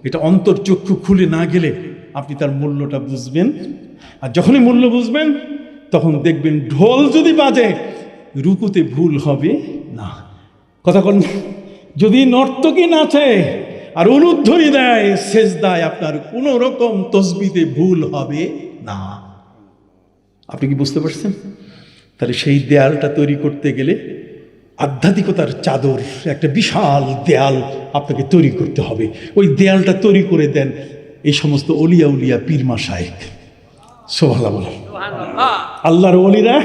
এটা অন্তর্চক্ষু খুলে না গেলে আপনি তার মূল্যটা বুঝবেন। আর যখনই মূল্য বুঝবেন তখন দেখবেন ঢোল যদি বাজে রুকুতে ভুল হবে না। কথা বল, যদি নর্তকী নাচে আর উলুধ্বনি দেয় সেজদায়, আপনার কোনো রকম তসবিতে ভুল হবে না। আপনি কি বুঝতে পারছেন? তাহলে সেই দেয়ালটা তৈরি করতে গেলে আধ্যাত্মিকতার চাদর, একটা বিশাল দেয়াল আপনাকে তৈরি করতে হবে। ওই দেয়ালটা তৈরি করে দেন এই সমস্ত অলিয়া উলিয়া পীর মাশায়েখ। সুবহানাল্লাহ, আল্লাহর ওলিরা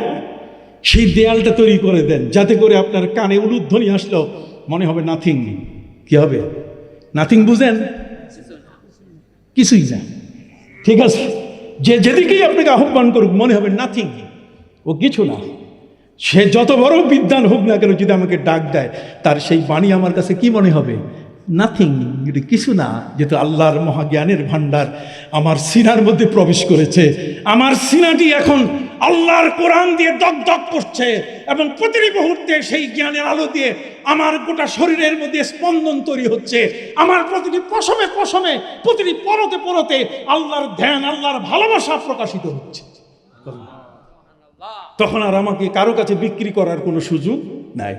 সেই দেয়ালটা তৈরি করে দেন, যাতে করে আপনার কানে উলুধ্বনি আসলো মনে হবে নাথিং। কি হবে? নাথিং বুঝেন? কিছুই না। ঠিক আছে, যে যেদিকেই আপনাকে আহ্বান করুক মনে হবে নাথিং, ও কিছু না। সে যত বড় বিদ্বান হোক না কেন, যদি আমাকে ডাক দেয় তার সেই বাণী আমার কাছে কি মনে হবে? নাথিং, এটা কিছু না। যেহেতু আল্লাহর মহাজ্ঞানের ভান্ডার আমার সিনার মধ্যে প্রবেশ করেছে, আমার সিনাটি এখন আল্লাহর কোরআন দিয়ে দগদগ করছে, এবং প্রতিটি মুহূর্তে সেই জ্ঞানের আলো দিয়ে আমার গোটা শরীরের মধ্যে স্পন্দন তৈরি হচ্ছে। আমার প্রতিটি পশমে পশমে, প্রতিটি পরতে পরতে আল্লাহর ধ্যান, আল্লাহর ভালোবাসা প্রকাশিত হচ্ছে। তখন আর আমাকে কারো কাছে বিক্রি করার কোনো সুযোগ নাই।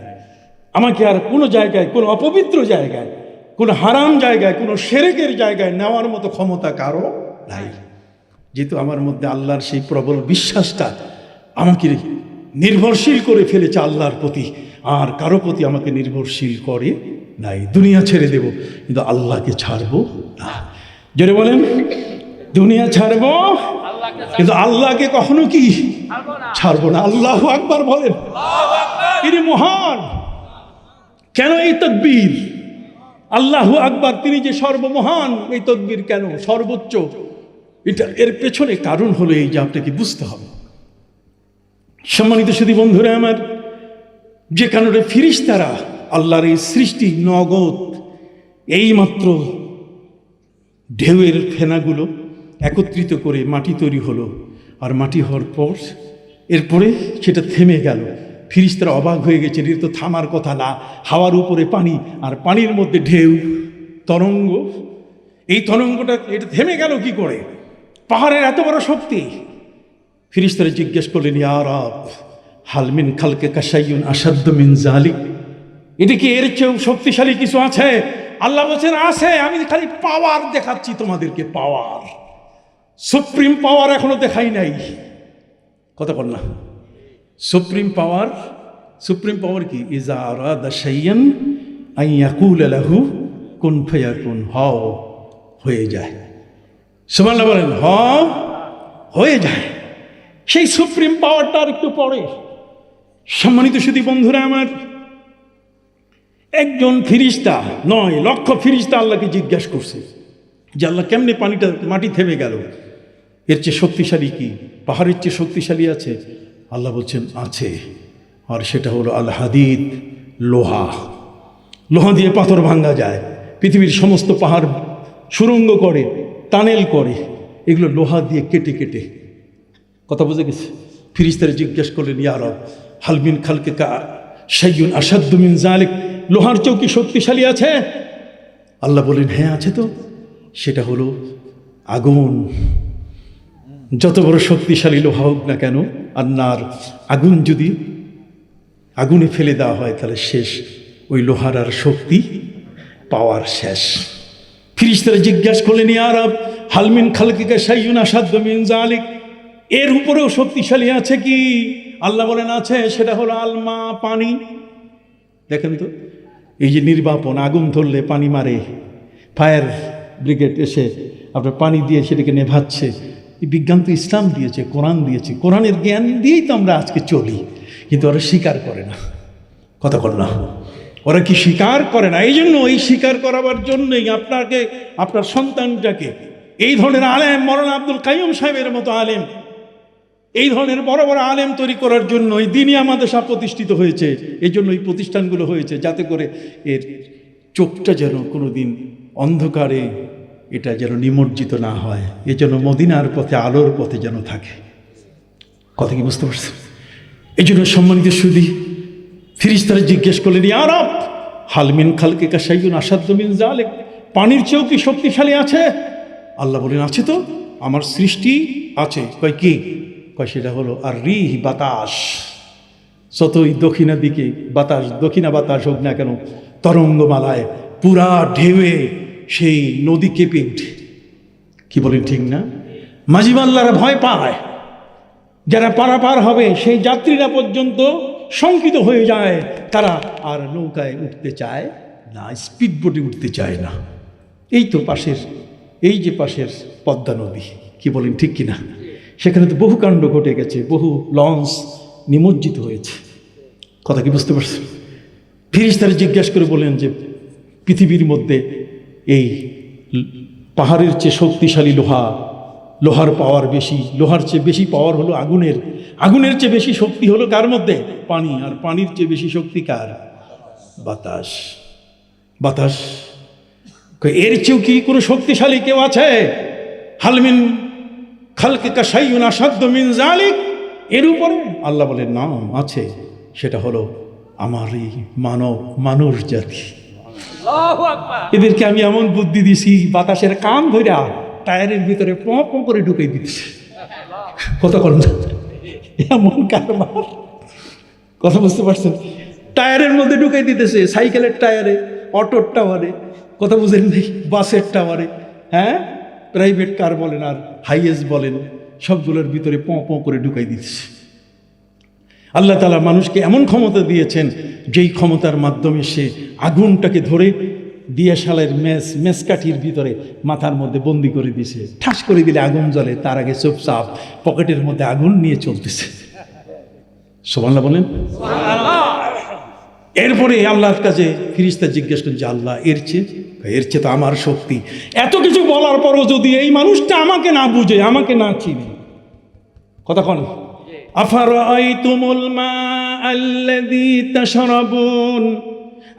আমাকে আর কোনো জায়গায়, কোনো অপবিত্র জায়গায়, কোনো হারাম জায়গায়, কোনো শিরকের জায়গায় নেওয়ার মতো ক্ষমতা কারো নাই। যেহেতু আমার মধ্যে আল্লাহর সেই প্রবল বিশ্বাসটা আমাকে নির্ভরশীল করে ফেলেছে আল্লাহর প্রতি, আর কারো প্রতি আমাকে নির্ভরশীল করে নাই। দুনিয়া ছেড়ে দেব কিন্তু আল্লাহকে ছাড়বো না। জোরে বলেন, দুনিয়া ছাড়বো কিন্তু আল্লাহকে কখনো কি ছাড়বো না। আল্লাহু আকবার বলেন। তিনি মহান। কেন এই তাকবীর? আল্লাহু আকবার, তিনি যে সর্বমহান, এই তাকবীর কেন সর্বোচ্চ? এটা এর পেছনে কারণ হলো এই যে আপনাকে বুঝতে হবে। সম্মানিত সুধী বন্ধুরা আমার, যে কারণে ফিরিস্তারা আল্লাহর এই সৃষ্টি নগদ এইমাত্র ঢেউয়ের ফেনাগুলো একত্রিত করে মাটি তৈরি হলো, আর মাটি হওয়ার পর এরপরে সেটা থেমে গেল। ফিরিস্তারা অবাক হয়ে গেছে, এটা তো থামার কথা না। হাওয়ার উপরে পানি, আর পানির মধ্যে ঢেউ, তরঙ্গ। এই তরঙ্গটা এটা থেমে গেল কি করে? পাহাড়ের এত বড় শক্তি। ফিরিস্তারা জিজ্ঞেস করলেন, ইয়া রব, হাল মিন খালকে কাশাইয়ুন আসাদ্দ মিন যালিক, এটা কি এর চেয়েও শক্তিশালী কিছু আছে? আল্লাহ বলছেন আছে, আমি খালি পাওয়ার দেখাচ্ছি তোমাদেরকে, পাওয়ার, সুপ্রিম পাওয়ার এখনো দেখাই নাই। কথা বল না, সুপ্রিম পাওয়ার। সুপ্রিম পাওয়ার কি? ইজা আরাদা শাইয়ান আন ইয়াকুলা লাহু কুন ফায়াকুন, হও, হয়ে যায়। সুবহানাল্লাহ বলেন, হও, হয়ে যায়। সেই সুপ্রিম পাওয়ারটা আর একটু পরে। সম্মানিত সুধী বন্ধুরা আমার, একজন ফিরিস্তা নয়, লক্ষ ফিরিস্তা আল্লাহকে জিজ্ঞাসা করছে যে আল্লাহ কেমনে মাটি থেমে গেল? এর চেয়ে শক্তিশালী কি? পাহাড়ের চেয়ে শক্তিশালী আছে? আল্লাহ বলছেন আছে, আর সেটা হলো আল হাদিদ, লোহা। লোহা দিয়ে পাথর ভাঙ্গা যায়। পৃথিবীর সমস্ত পাহাড় সুড়ঙ্গ করে, টানেল করে, এগুলো লোহা দিয়ে কেটে কেটে। কথা বুঝে গেছে? ফিরিস্তারা জিজ্ঞেস করলেন, ইয়া রব, হাল মিন খালকে শাইয়ুন আসাদ্দু মিন যালিক, লোহার চেয়েও কি শক্তিশালী আছে? আল্লাহ বলেন, হ্যাঁ আছে তো। সেটা হলো আগুন। যত বড় শক্তিশালী লোহা হোক না কেন, আন্নার, আগুন যদি আগুনে ফেলে দেওয়া হয় তাহলে শেষ। ওই লোহার আর শক্তি, পাওয়ার শেষ। ফিরিস্তারা জিজ্ঞাসা করলেন, ইয়া রব, হাল মিন খালকিকা শাইয়ুন আসাদ্দু মিন যালিক, এর উপরেও শক্তিশালী আছে কি? আল্লাহ বলেন আছে, সেটা হলো আলমা, পানি। দেখেন তো, এই যে নির্বাপন, আগুন ধরলে পানি মারে, ফায়ার ব্রিগেড এসে আপনার পানি দিয়ে সেটাকে নেভাচ্ছে। এই বিজ্ঞান তো ইসলাম দিয়েছে, কোরআন দিয়েছে। কোরআনের জ্ঞান দিয়েই তো আমরা আজকে চলি, কিন্তু ওরা স্বীকার করে না। কথা বল না, ওরা কি স্বীকার করে না? এই জন্য এই স্বীকার করাবার জন্যই আপনাকে, আপনার সন্তানটাকে এই ধরনের আলেম, মৌলানা আব্দুল কাইয়ুম সাহেবের মতো আলেম, এই ধরনের বড় বড় আলেম তৈরি করার জন্য এই দিনিয়া মাদ্রাসা প্রতিষ্ঠিত হয়েছে। এই জন্য এই প্রতিষ্ঠানগুলো হয়েছে, যাতে করে এর চোখটা যেন কোনো দিন অন্ধকারে এটা যেন নিমজ্জিত না হয়, এ যেন মদিনার পথে, আলোর পথে যেন থাকে। কথা কি বুঝতে পারছেন? এই জন্য সম্মানিত সুধী, ফিরিস্তারা জিজ্ঞেস করলেন, ইয়া রব, হালমিন খালকে কাশাইয়ুন আসাদ্দ মিন যালিক, পানির চেয়েও কি শক্তিশালী আছে? আল্লাহ বলেন আছে তো, আমার সৃষ্টি আছে। কয় কি? কয় সেটা হলো আর রিহ, বাতাস। যতই দক্ষিণা দিকে বাতাস, দক্ষিণা বাতাস হোক না কেন, তরঙ্গমালায় পুরা ঢেউয়ে সেই নদী কেঁপে উঠে। কি বলেন ঠিক না? মাঝিমাল্লারা ভয় পায়, যারা পারাপার হবে সেই যাত্রীরা পর্যন্ত শঙ্কিত হয়ে যায়, তারা আর নৌকায় উঠতে চায় না, স্পিড বোটে উঠতে চায় না। এই তো পাশের, এই যে পাশের পদ্মা নদী, কি বলেন ঠিক কিনা? সেখানে তো বহু কাণ্ড ঘটে গেছে, বহু লঞ্চ নিমজ্জিত হয়েছে। কথা কি বুঝতে পারছেন? ফেরেশতারা জিজ্ঞাসা করে বলেন যে পৃথিবীর মধ্যে এই পাহাড়ের চেয়ে শক্তিশালী লোহা, লোহার পাওয়ার বেশি, লোহার চেয়ে বেশি পাওয়ার হলো আগুনের, আগুনের চেয়ে বেশি শক্তি হলো কার মধ্যে? পানি। আর পানির চেয়ে বেশি শক্তি কার? বাতাস। বাতাস। এর চেয়েও কি কোনো শক্তিশালী কেউ আছে? হালমিন খালকে কাশাইয়ুন আসাদ্দ মিন যালিক, এর উপরে আল্লাহ বলেন নাম আছে, সেটা হলো আমার এই মানুষ জাতি। এদেরকে আমি এমন বুদ্ধি দিছি, বাতাসের কান ধইরা টায়ারের ভিতরে পঁ পঁ করে ঢুকে দিতেছে। কথা করেন এমন কারবার, কথা বুঝতে পারছেন? টায়ারের মধ্যে ঢুকে দিতেছে, সাইকেলের টায়ারে, অটোর টাওয়ারে, কথা বুঝেন নেই, বাসের টাওয়ারে, হ্যাঁ, প্রাইভেট কার বলেন আর হাইয়েস্ট বলেন, সবগুলোর ভিতরে পঁ পঁ করে ঢুকাই দিতেছে। আল্লাহ তাআলা মানুষকে এমন ক্ষমতা দিয়েছেন, যেই ক্ষমতার মাধ্যমে সে আগুনটাকে ধরে দিয়াশালের মেসকাঠির ভিতরে মাথার মধ্যে বন্দি করে দিয়েছে। ঠাস করে দিলে আগুন জ্বলে, তার আগে চুপচাপ পকেটের মধ্যে আগুন নিয়ে চলতেছে। সুবহানাল্লাহ বলেন। এরপরে আল্লাহর কাছে ফেরেশতা জিজ্ঞেস করেন যে আল্লাহ এর চেয়ে তো আমার শক্তি। এত কিছু বলার পরও যদি এই মানুষটা আমাকে না বুঝে, আমাকে না চিনে, কথা কন, আফারাআইতুমুল মাআল্লাযী তাশরাবুন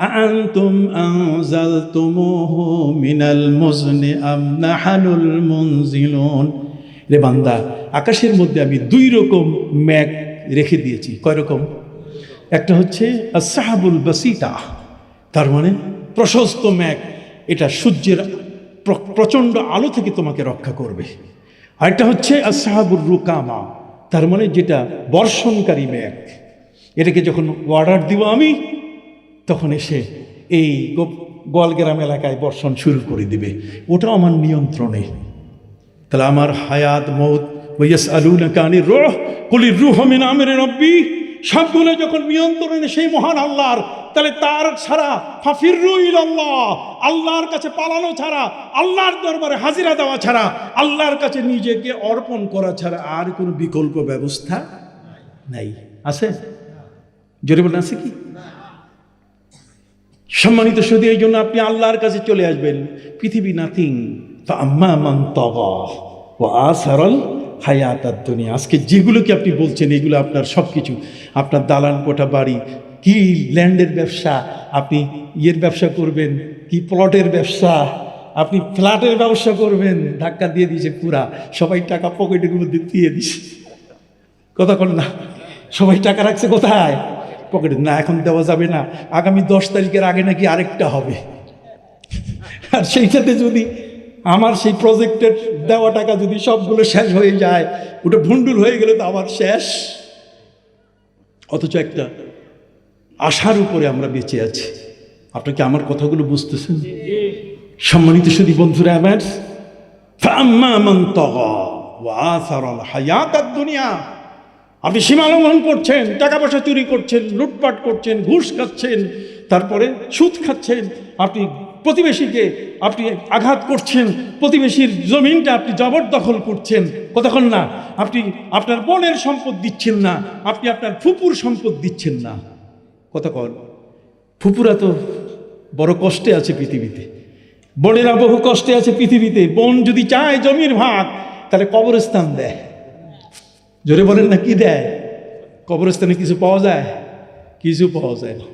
আআনতুম আনজালতুমুহু মিনাল মুজনি আম নাহনুল মুনজিলুন। রে বান্দা, আকাশের মধ্যে আমি দুই রকম মেঘ রেখে দিয়েছি। কয় রকম? একটা হচ্ছে as-sahabul basita, তার মানে প্রশস্ত মেঘ, এটা সূর্যের প্রচণ্ড আলো থেকে তোমাকে রক্ষা করবে। আরেকটা হচ্ছে as-sahabur rukama, তার মানে যেটা বর্ষণকারী মেঘ, এটাকে যখন অর্ডার দিব আমি, তখন এসে এই গোয়ালগ্রাম এলাকায় বর্ষণ শুরু করে দিবে। ওটাও আমার নিয়ন্ত্রণে। তাহলে আমার হায়াত মউত ওয়ায়াসআলুনাকা আনির রূহ কুলির রূহু মিন আমরি রাব্বি, সবগুলো যখন নিয়ন্ত্রণে সেই মহান আল্লাহর, তাহলে তার ছাড়া ফাফিরু ইলাল্লাহ, আল্লাহর কাছে পালানো ছাড়া, আল্লাহর দরবারে হাজিরা দেওয়া ছাড়া, আল্লাহর কাছে নিজেকে অর্পণ করা ছাড়া আর কোনো বিকল্প ব্যবস্থা নাই। আছে? জোরে বলেন আছে কি? সম্মানিত শুধু এই জন্য আপনি আল্লাহর কাছে চলে আসবেন। পৃথিবী নাথিং, ফাআম্মা মান তাগা ওয়া আসারাল হায়াতাদ দুনিয়া। আজকে যেগুলোকে আপনি বলছেন, এগুলো আপনার সব কিছু, আপনার দালান কোঠা বাড়ি, কি ল্যান্ডের ব্যবসা, আপনি ইয়ের ব্যবসা করবেন, কি প্লটের ব্যবসা, আপনি ফ্ল্যাটের ব্যবসা করবেন, ধাক্কা দিয়ে দিয়েছে পুরা, সবাই টাকা পকেটের মধ্যে দিয়ে দিছে। কথা বল না, সবাই টাকা রাখছে কোথায়? পকেটে। না, এখন দেওয়া যাবে না, আগামী 10 তারিখের আগে নাকি আরেকটা হবে। আর সেইটাতে যদি আমার সেই প্রজেক্টের দেওয়া টাকা যদি সবগুলো শেষ হয়ে যায়, ওটা ভুন্ডুল হয়ে গেলে তো আবার শেষ। অথচ একটা আশার উপরে আমরা বেঁচে আছি। আপনি কি আমার কথাগুলো বুঝতেছেন? সম্মানিত সুধী বন্ধুরা, আমার ফাআম্মা মান তাগা ওয়া আসারাল হায়াতাদ দুনিয়া, আপনি সীমা লঙ্ঘন করছেন, টাকা পয়সা চুরি করছেন, লুটপাট করছেন, ঘুষ খাচ্ছেন, তারপরে সুদ খাচ্ছেন, আপনি প্রতিবেশীকে আপনি আঘাত করছেন, প্রতিবেশীর জমিনটা আপনি জবরদখল করছেন, কতক্ষণ না, আপনি আপনার বোনের সম্পদ দিচ্ছেন না, আপনি আপনার ফুপুর সম্পদ দিচ্ছেন না। কতক্ষণ? ফুপুরা তো বড় কষ্টে আছে পৃথিবীতে, বোনেরা বহু কষ্টে আছে পৃথিবীতে। বোন যদি চায় জমির ভাগ, তাহলে কবরস্থান দেয়। জোরে বলেন না, কি দেয়? কবরস্থানে কিছু পাওয়া যায়? কিছু পাওয়া যায় না।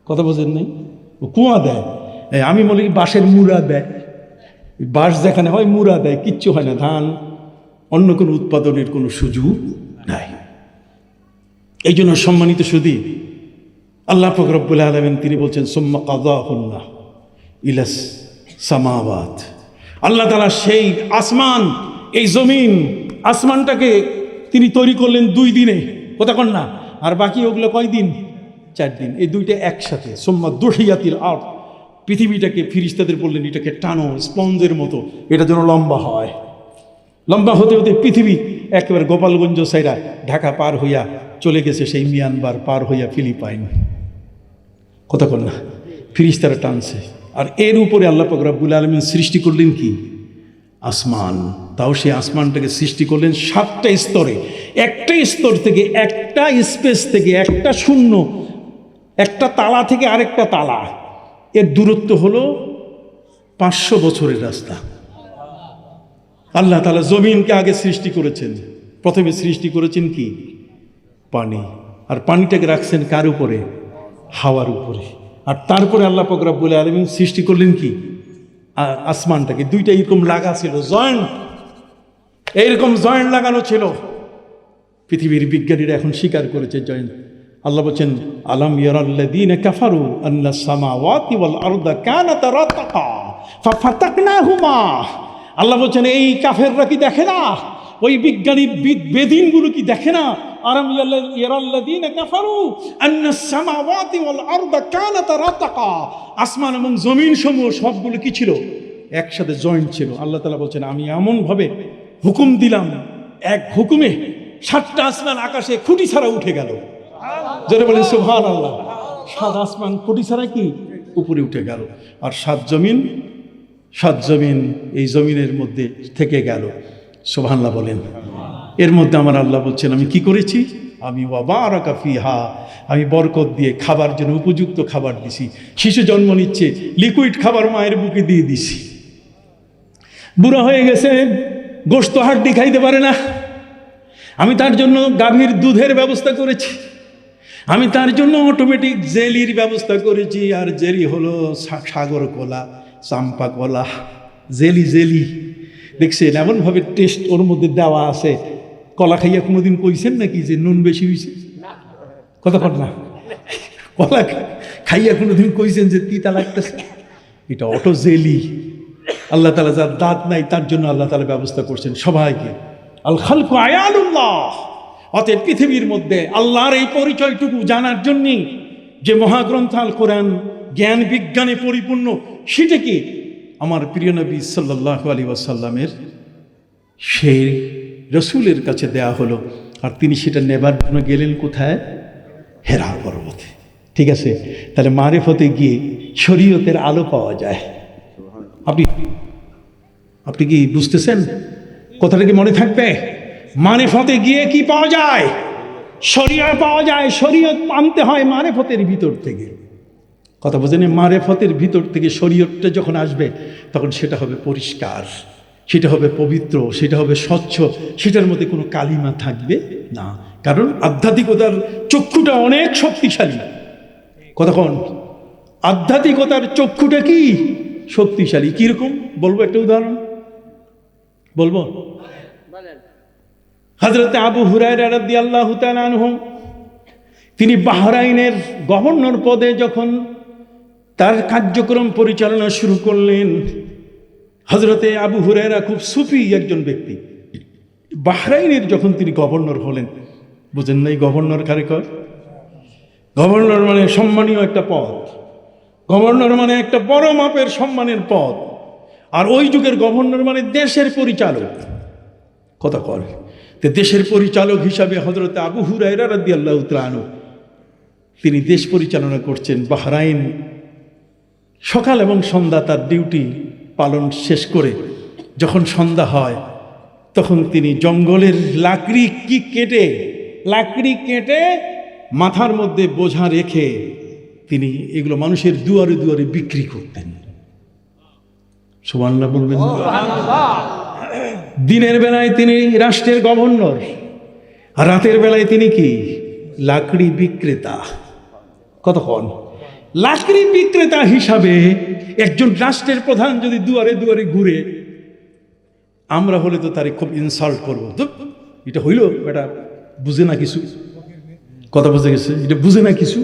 কথা বোঝেন নাই? কুয়া দেয়। আমি বলি বাঁশের মুড়া দেয়, বাঁশ যেখানে হয় মুড়া দেয়, কিচ্ছু হয় না। ধান, অন্য কোনো উৎপাদনের কোনো সুযোগ নাই। এই জন্য সম্মানিত সুধী, আল্লাহ পাক রব্বুল আলামিন তিনি বলছেন সুম্মা কাযাহুন্না ইলাস সামাওয়াত। আল্লাহ তাআলা সেই আসমান, এই জমিন, আসমানটাকে তিনি তৈরি করলেন 2 দিনে, কথা কন না, আর বাকি ওগুলো কয় দিন? 4 দিন। এই দুইটা একসাথে। সুম্মা দুহিয়াতিল আরদ, পৃথিবীটাকে ফিরিস্তাদের বললেন এটাকে টানো স্পঞ্জের মতো, এটা যেন লম্বা হয়। লম্বা হতে হতে পৃথিবী একেবারে গোপালগঞ্জ সাইরা ঢাকা পার হইয়া চলে গেছে সেই মিয়ানমার পার হইয়া ফিলিপাইন, কথা কন না, ফিরিস্তারা টানছে। আর এর উপরে আল্লাহ পাক রব্বুল আলামিন সৃষ্টি করলেন কি? আসমান। তাও সেই আসমানটাকে সৃষ্টি করলেন 7টা স্তরে। একটা স্তর থেকে, একটা স্পেস থেকে, একটা শূন্য, একটা তালা থেকে আরেকটা তালা, এর দূরত্ব হলো 500 বছরের রাস্তা। আল্লাহ তাআলা জমিনকে আগে সৃষ্টি করেছেন। প্রথমে সৃষ্টি করেছেন কি? পানি। আর পানিটাকে রাখছেন কার উপরে? হাওয়ার উপরে। আর তারপরে আল্লাহ পাক রব্বুল আলামিন সৃষ্টি করলেন কি? আসমানটাকে। দুইটা এরকম লাগা ছিল, জয়েন্ট, এইরকম জয়েন্ট লাগানো ছিল। পৃথিবীর বিজ্ঞানীরা এখন স্বীকার করেছে জয়েন্ট। আল্লাহ বলছেন আলাম ইয়ারাল্লাযীনা কাফারু আন্নাস সামাওয়াতি ওয়াল আরদা কানাতা রাতকা ফাফাতাকনাহুমা। আল্লাহ বলছেন এই কাফেররা কি দেখে না? ওই বিজ্ঞানী বেদিনগুলো কি দেখে না? আলাম ইয়ারাল্লাযীনা কাফারু আন্নাস সামাওয়াতি ওয়াল আরদা কানাতা রাতকা, আসমান এবং জমিন সমূহ সবগুলো কি ছিল? একসাথে জয়েন্ট ছিল। আল্লাহ তাআলা বলছেন আমি এমনভাবে হুকুম দিলাম, এক হুকুমে 7টা আসমান আকাশে খুঁটি ছাড়া উঠে গেল। যারা বলেন সুবহানাল্লাহ। 7 আসমান খুঁটি ছাড়া কি উপরে উঠে গেল। আর 7 জমিন এই জমিনের মধ্যে থেকে গেল। সুবহানাল্লাহ বলেন। এর মধ্যে আমার আল্লাহ বলছেন আমি কি করেছি? আমি ওয়া বারাকা ফিহা, আমি বরকত দিয়ে খাবার জন্য উপযুক্ত খাবার দিছি। শিশু জন্ম নিচ্ছে, লিকুইড খাবার মায়ের বুকে দিয়ে দিছি। বুড়া হয়ে গেছে, গোশত হাড্ডি খাইতে পারে না, আমি তার জন্য গাভীর দুধের ব্যবস্থা করেছি। আমি তার জন্য অটোমেটিক জেলির ব্যবস্থা করেছি। আর জেলি হলো সাগর কলা, চাম্পা কলা, জেলি দেখছেন এমনভাবে টেস্ট ওর মধ্যে দেওয়া আছে। কলা খাইয়া কোনোদিন কইছেন নাকি যে নুন বেশি হয়েছে? কথা বল না। কলা খাইয়া কোনোদিন কইছেন যে তিতা লাগতেছে? এটা অটো জেলি। আল্লাহ তাআলা যার দাঁত নাই তার জন্য আল্লাহ তাআলা ব্যবস্থা করছেন সবাইকে। আল খালকু আয়ানুল্লাহ। অতএব পৃথিবীর মধ্যে আল্লাহর এই পরিচয়টুকু জানার জন্যই যে মহাগ্রন্থ আল কোরআন জ্ঞান বিজ্ঞানে পরিপূর্ণ, সেটা কি আমার প্রিয় নবী সাল্লাল্লাহু আলাইহি ওয়াসাল্লামের সেই রসুলের কাছে দেয়া হলো। আর তিনি সেটা নেবার জন্য গেলেন কোথায়? হেরা পর্বতে। ঠিক আছে, তাহলে মারিফতে গিয়ে শরীয়তের আলো পাওয়া যায়। আপনি কি বুঝতেছেন? কথাটা কি মনে থাকবে? মারিফতে গিয়ে কি পাওয়া যায়? শরিয়ত পাওয়া যায়। শরীয়ত আনতে হয় মারিফতের ভিতর থেকে। কথা বোঝেন? মারিফতের ভিতর থেকে শরীয়তটা যখন আসবে তখন সেটা হবে পরিষ্কার, সেটা হবে পবিত্র, সেটা হবে স্বচ্ছ, সেটার মধ্যে কোনো কালিমা থাকবে না। কারণ আধ্যাত্মিকতার চক্ষুটা অনেক শক্তিশালী। কতক্ষণ আধ্যাত্মিকতার চক্ষুটা কি শক্তিশালী? কিরকম বলবো? একটা উদাহরণ বলবো। হযরত আবু হুরায়রা রাদিয়াল্লাহু তাআলা আনহু, তিনি বাহরাইনের গভর্নর পদে যখন তার কার্যক্রম পরিচালনা শুরু করলেন, হযরতে আবু হুরায়রা খুব সুফি একজন ব্যক্তি। বাহরাইনের যখন তিনি গভর্নর হলেন, বুঝেন নাই গভর্নর কারে কয়? গভর্নর মানে সম্মানীয় একটা পদ। গভর্নর মানে একটা বড় মাপের সম্মানের পদ। আর ওই যুগের গভর্নর মানে দেশের পরিচালক। কথা কয় তো দেশের পরিচালক হিসাবে হযরত আবু হুরায়রা রাদিয়াল্লাহু তাআলা আনহু তিনি দেশ পরিচালনা করছেন বাহরাইন। সকাল এবং সন্ধ্যা তার ডিউটি পালন শেষ করে যখন সন্ধ্যা হয় তখন তিনি জঙ্গলের লাকড়ি কেটে মাথার মধ্যে বোঝা রেখে তিনি এগুলো মানুষের দুয়ারে দুয়ারে বিক্রি করতেন। সুবহানাল্লাহ বলবেন। দিনের বেলায় তিনি রাষ্ট্রের গভর্নর, আর রাতের বেলায় তিনি কি লাকড়ি বিক্রেতা। কতক্ষণ লাকড়ি বিক্রেতা হিসাবে একজন রাষ্ট্রের প্রধান যদি দুয়ারে দুয়ারে ঘুরে, আমরা হলে তো তারে খুব ইনসাল্ট করবো। এটা হইল, এটা বুঝে না কিছু। কথা বুঝে গেছে? এটা বুঝে না কিছু,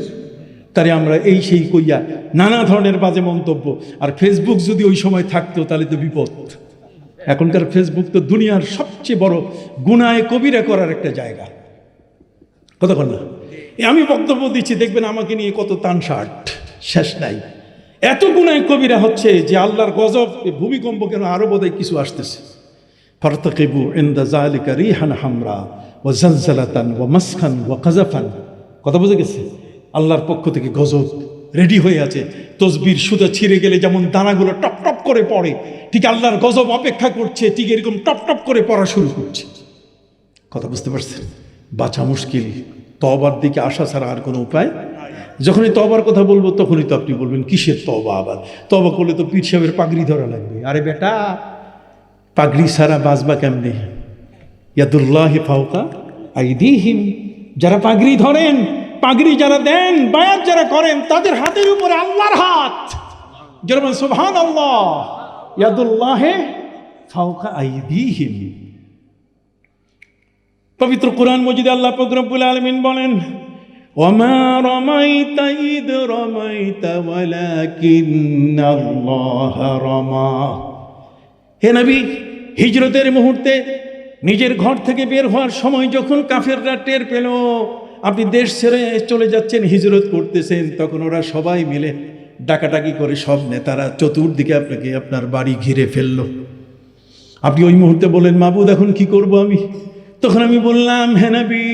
তারে আমরা এই সেই কইয়া নানা ধরনের বাজে মন্তব্য। আর ফেসবুক যদি ওই সময় থাকতো তাহলে তো বিপদ। এখনকার ফেসবুক তো দুনিয়ার সবচেয়ে বড় গুনায় কবিরা করার একটা জায়গা, কতক্ষণ না। আমি বক্তব্য দিচ্ছি, দেখবেন আমাকে নিয়ে কত তানশাট, শেষ নাই। এত গুনায় কবিরা হচ্ছে যে আল্লাহর গজব, ভূমিকম্প কেন আরো বোধহয় কিছু আসতেছে। ফারতাকিবু ইনদা যালিকা রিহান হামরা ওয়া জালজালাতান ওয়া মাসখান ওয়া কাযাফান। কথা বুঝে গেছে? আল্লাহর পক্ষ থেকে গজব রেডি হয়ে আছে। তসবির সুতা ছিঁড়ে গেলে যেমন দানাগুলো টপ টপ করে পড়ে, ঠিক আল্লাহর গজব অপেক্ষা করছে, ঠিক এরকম টপ টপ করে পড়া শুরু করছে। কথা বুঝতে পারছেন? বাঁচা মুশকিল। তওবার দিকে আসা ছাড়া আর কোনো উপায়। যখনই তওবার কথা বলবো তখনই তো আপনি বলবেন কিসের তওবা? আবার তওবা করলে তো পীর সাহেবের পাগড়ি ধরা লাগবে। আরে বেটা, পাগড়ি ছাড়া বাঁচবা কেমনে? ইয়াদুল্লাহি ফাওকা আইদিহিম। যারা পাগড়ি ধরেন, পাগড়ি যারা দেন, বায়াত যারা করেন, তাদের হাতের উপরে আল্লাহর হাত। যেমন সুবহানাল্লাহ, ইয়াদুল্লাহি ফাওকা আইদিহিম। পবিত্র কোরআন মজিদে আল্লাহ পাক রব্বুল আলামিন বলেন, ওয়ামা রামাইতা ইদ রামাইতা ওয়ালাকিন্নাল্লাহ রামা। হে নবী, হিজরতের মুহূর্তে নিজের ঘর থেকে বের হওয়ার সময় যখন কাফেররা টের পেল আপনি দেশ ছেড়ে চলে যাচ্ছেন, হিজরত করতেছেন, তখন ওরা সবাই মিলে ডাকাডাকি করে সব নেতারা চতুর্দিকে আপনাকে আপনার বাড়ি ঘিরে ফেলল। আপনি ওই মুহূর্তে বলেন, মাবুদ এখন কি করব আমি? তখন আমি বললাম, হে নবী,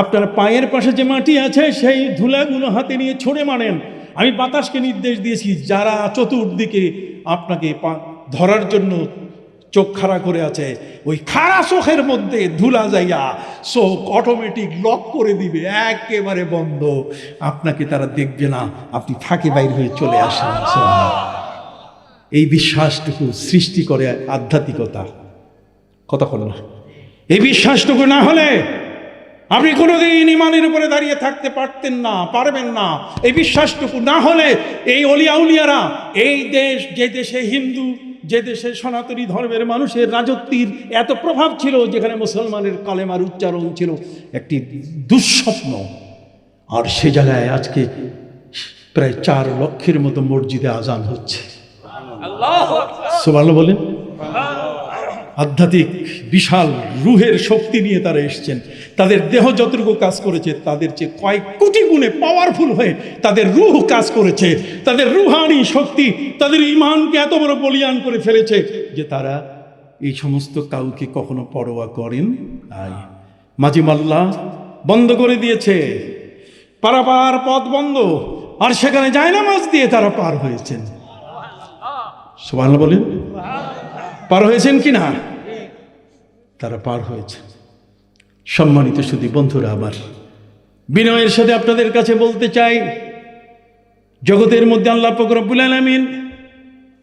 আপনার পায়ের পাশে যে মাটি আছে সেই ধুলাগুলো হাতে নিয়ে ছড়ে মারেন। আমি বাতাসকে নির্দেশ দিয়েছি, যারা চতুর্দিকে আপনাকে ধরার জন্য চোখ খাড়া করে আছে, ওই খাড়া চোখের মধ্যে ধুলা যাইয়া চোখ অটোমেটিক লক করে দিবে, একেবারে বন্ধ। আপনাকে তারা দেখবে না, আপনি ফাঁকে বাইর হয়ে চলে আসেন। এই বিশ্বাসটুকু সৃষ্টি করে আধ্যাত্মিকতা। কতক্ষণ না? এই বিশ্বাসটুকু না হলে আপনি কোনোদিন ইমানের উপরে দাঁড়িয়ে থাকতে পারতেন না, পারবেন না। এই বিশ্বাসটুকু না হলে এই অলিয়া উলিয়ারা, এই দেশ, যে দেশে হিন্দু, যে দেশে সনাতনী ধর্মের মানুষের রাজত্বের এত প্রভাব ছিল, যেখানে মুসলমানের কালেমার উচ্চারণ ছিল একটি দুঃস্বপ্ন, আর সে জায়গায় আজকে প্রায় 4 লক্ষের মতো মসজিদে আজান হচ্ছে। সুবহানাল্লাহ বলেন। আধ্যাত্মিক বিশাল রুহের শক্তি নিয়ে তারা এসছেন। তাদের দেহ যতটুকু কাজ করেছে তাদের চেয়ে কয়েক কোটি গুণে পাওয়ারফুল হয়ে তাদের রুহ কাজ করেছে। তাদের রুহানি শক্তি তাদের ঈমানকে এত বড় বলিয়ান করে ফেলেছে যে তারা এই সমস্ত কাউকে কখনো পরোয়া করেন নাই। মাঝি মাল্লা বন্ধ করে দিয়েছে, পারাপার পথ বন্ধ, আর সেখানে জায়নামাজ দিয়ে তারা পার হয়েছেন। সুবহানাল্লাহ বলেন। পার হয়েছেন কি না? তারা পার হয়েছে। সম্মানিত সুধী বন্ধুরা, আমার বিনয়ের সাথে আপনাদের কাছে বলতে চাই, জগতের মধ্যে আল্লাহ পাক রব্বুল আলামিন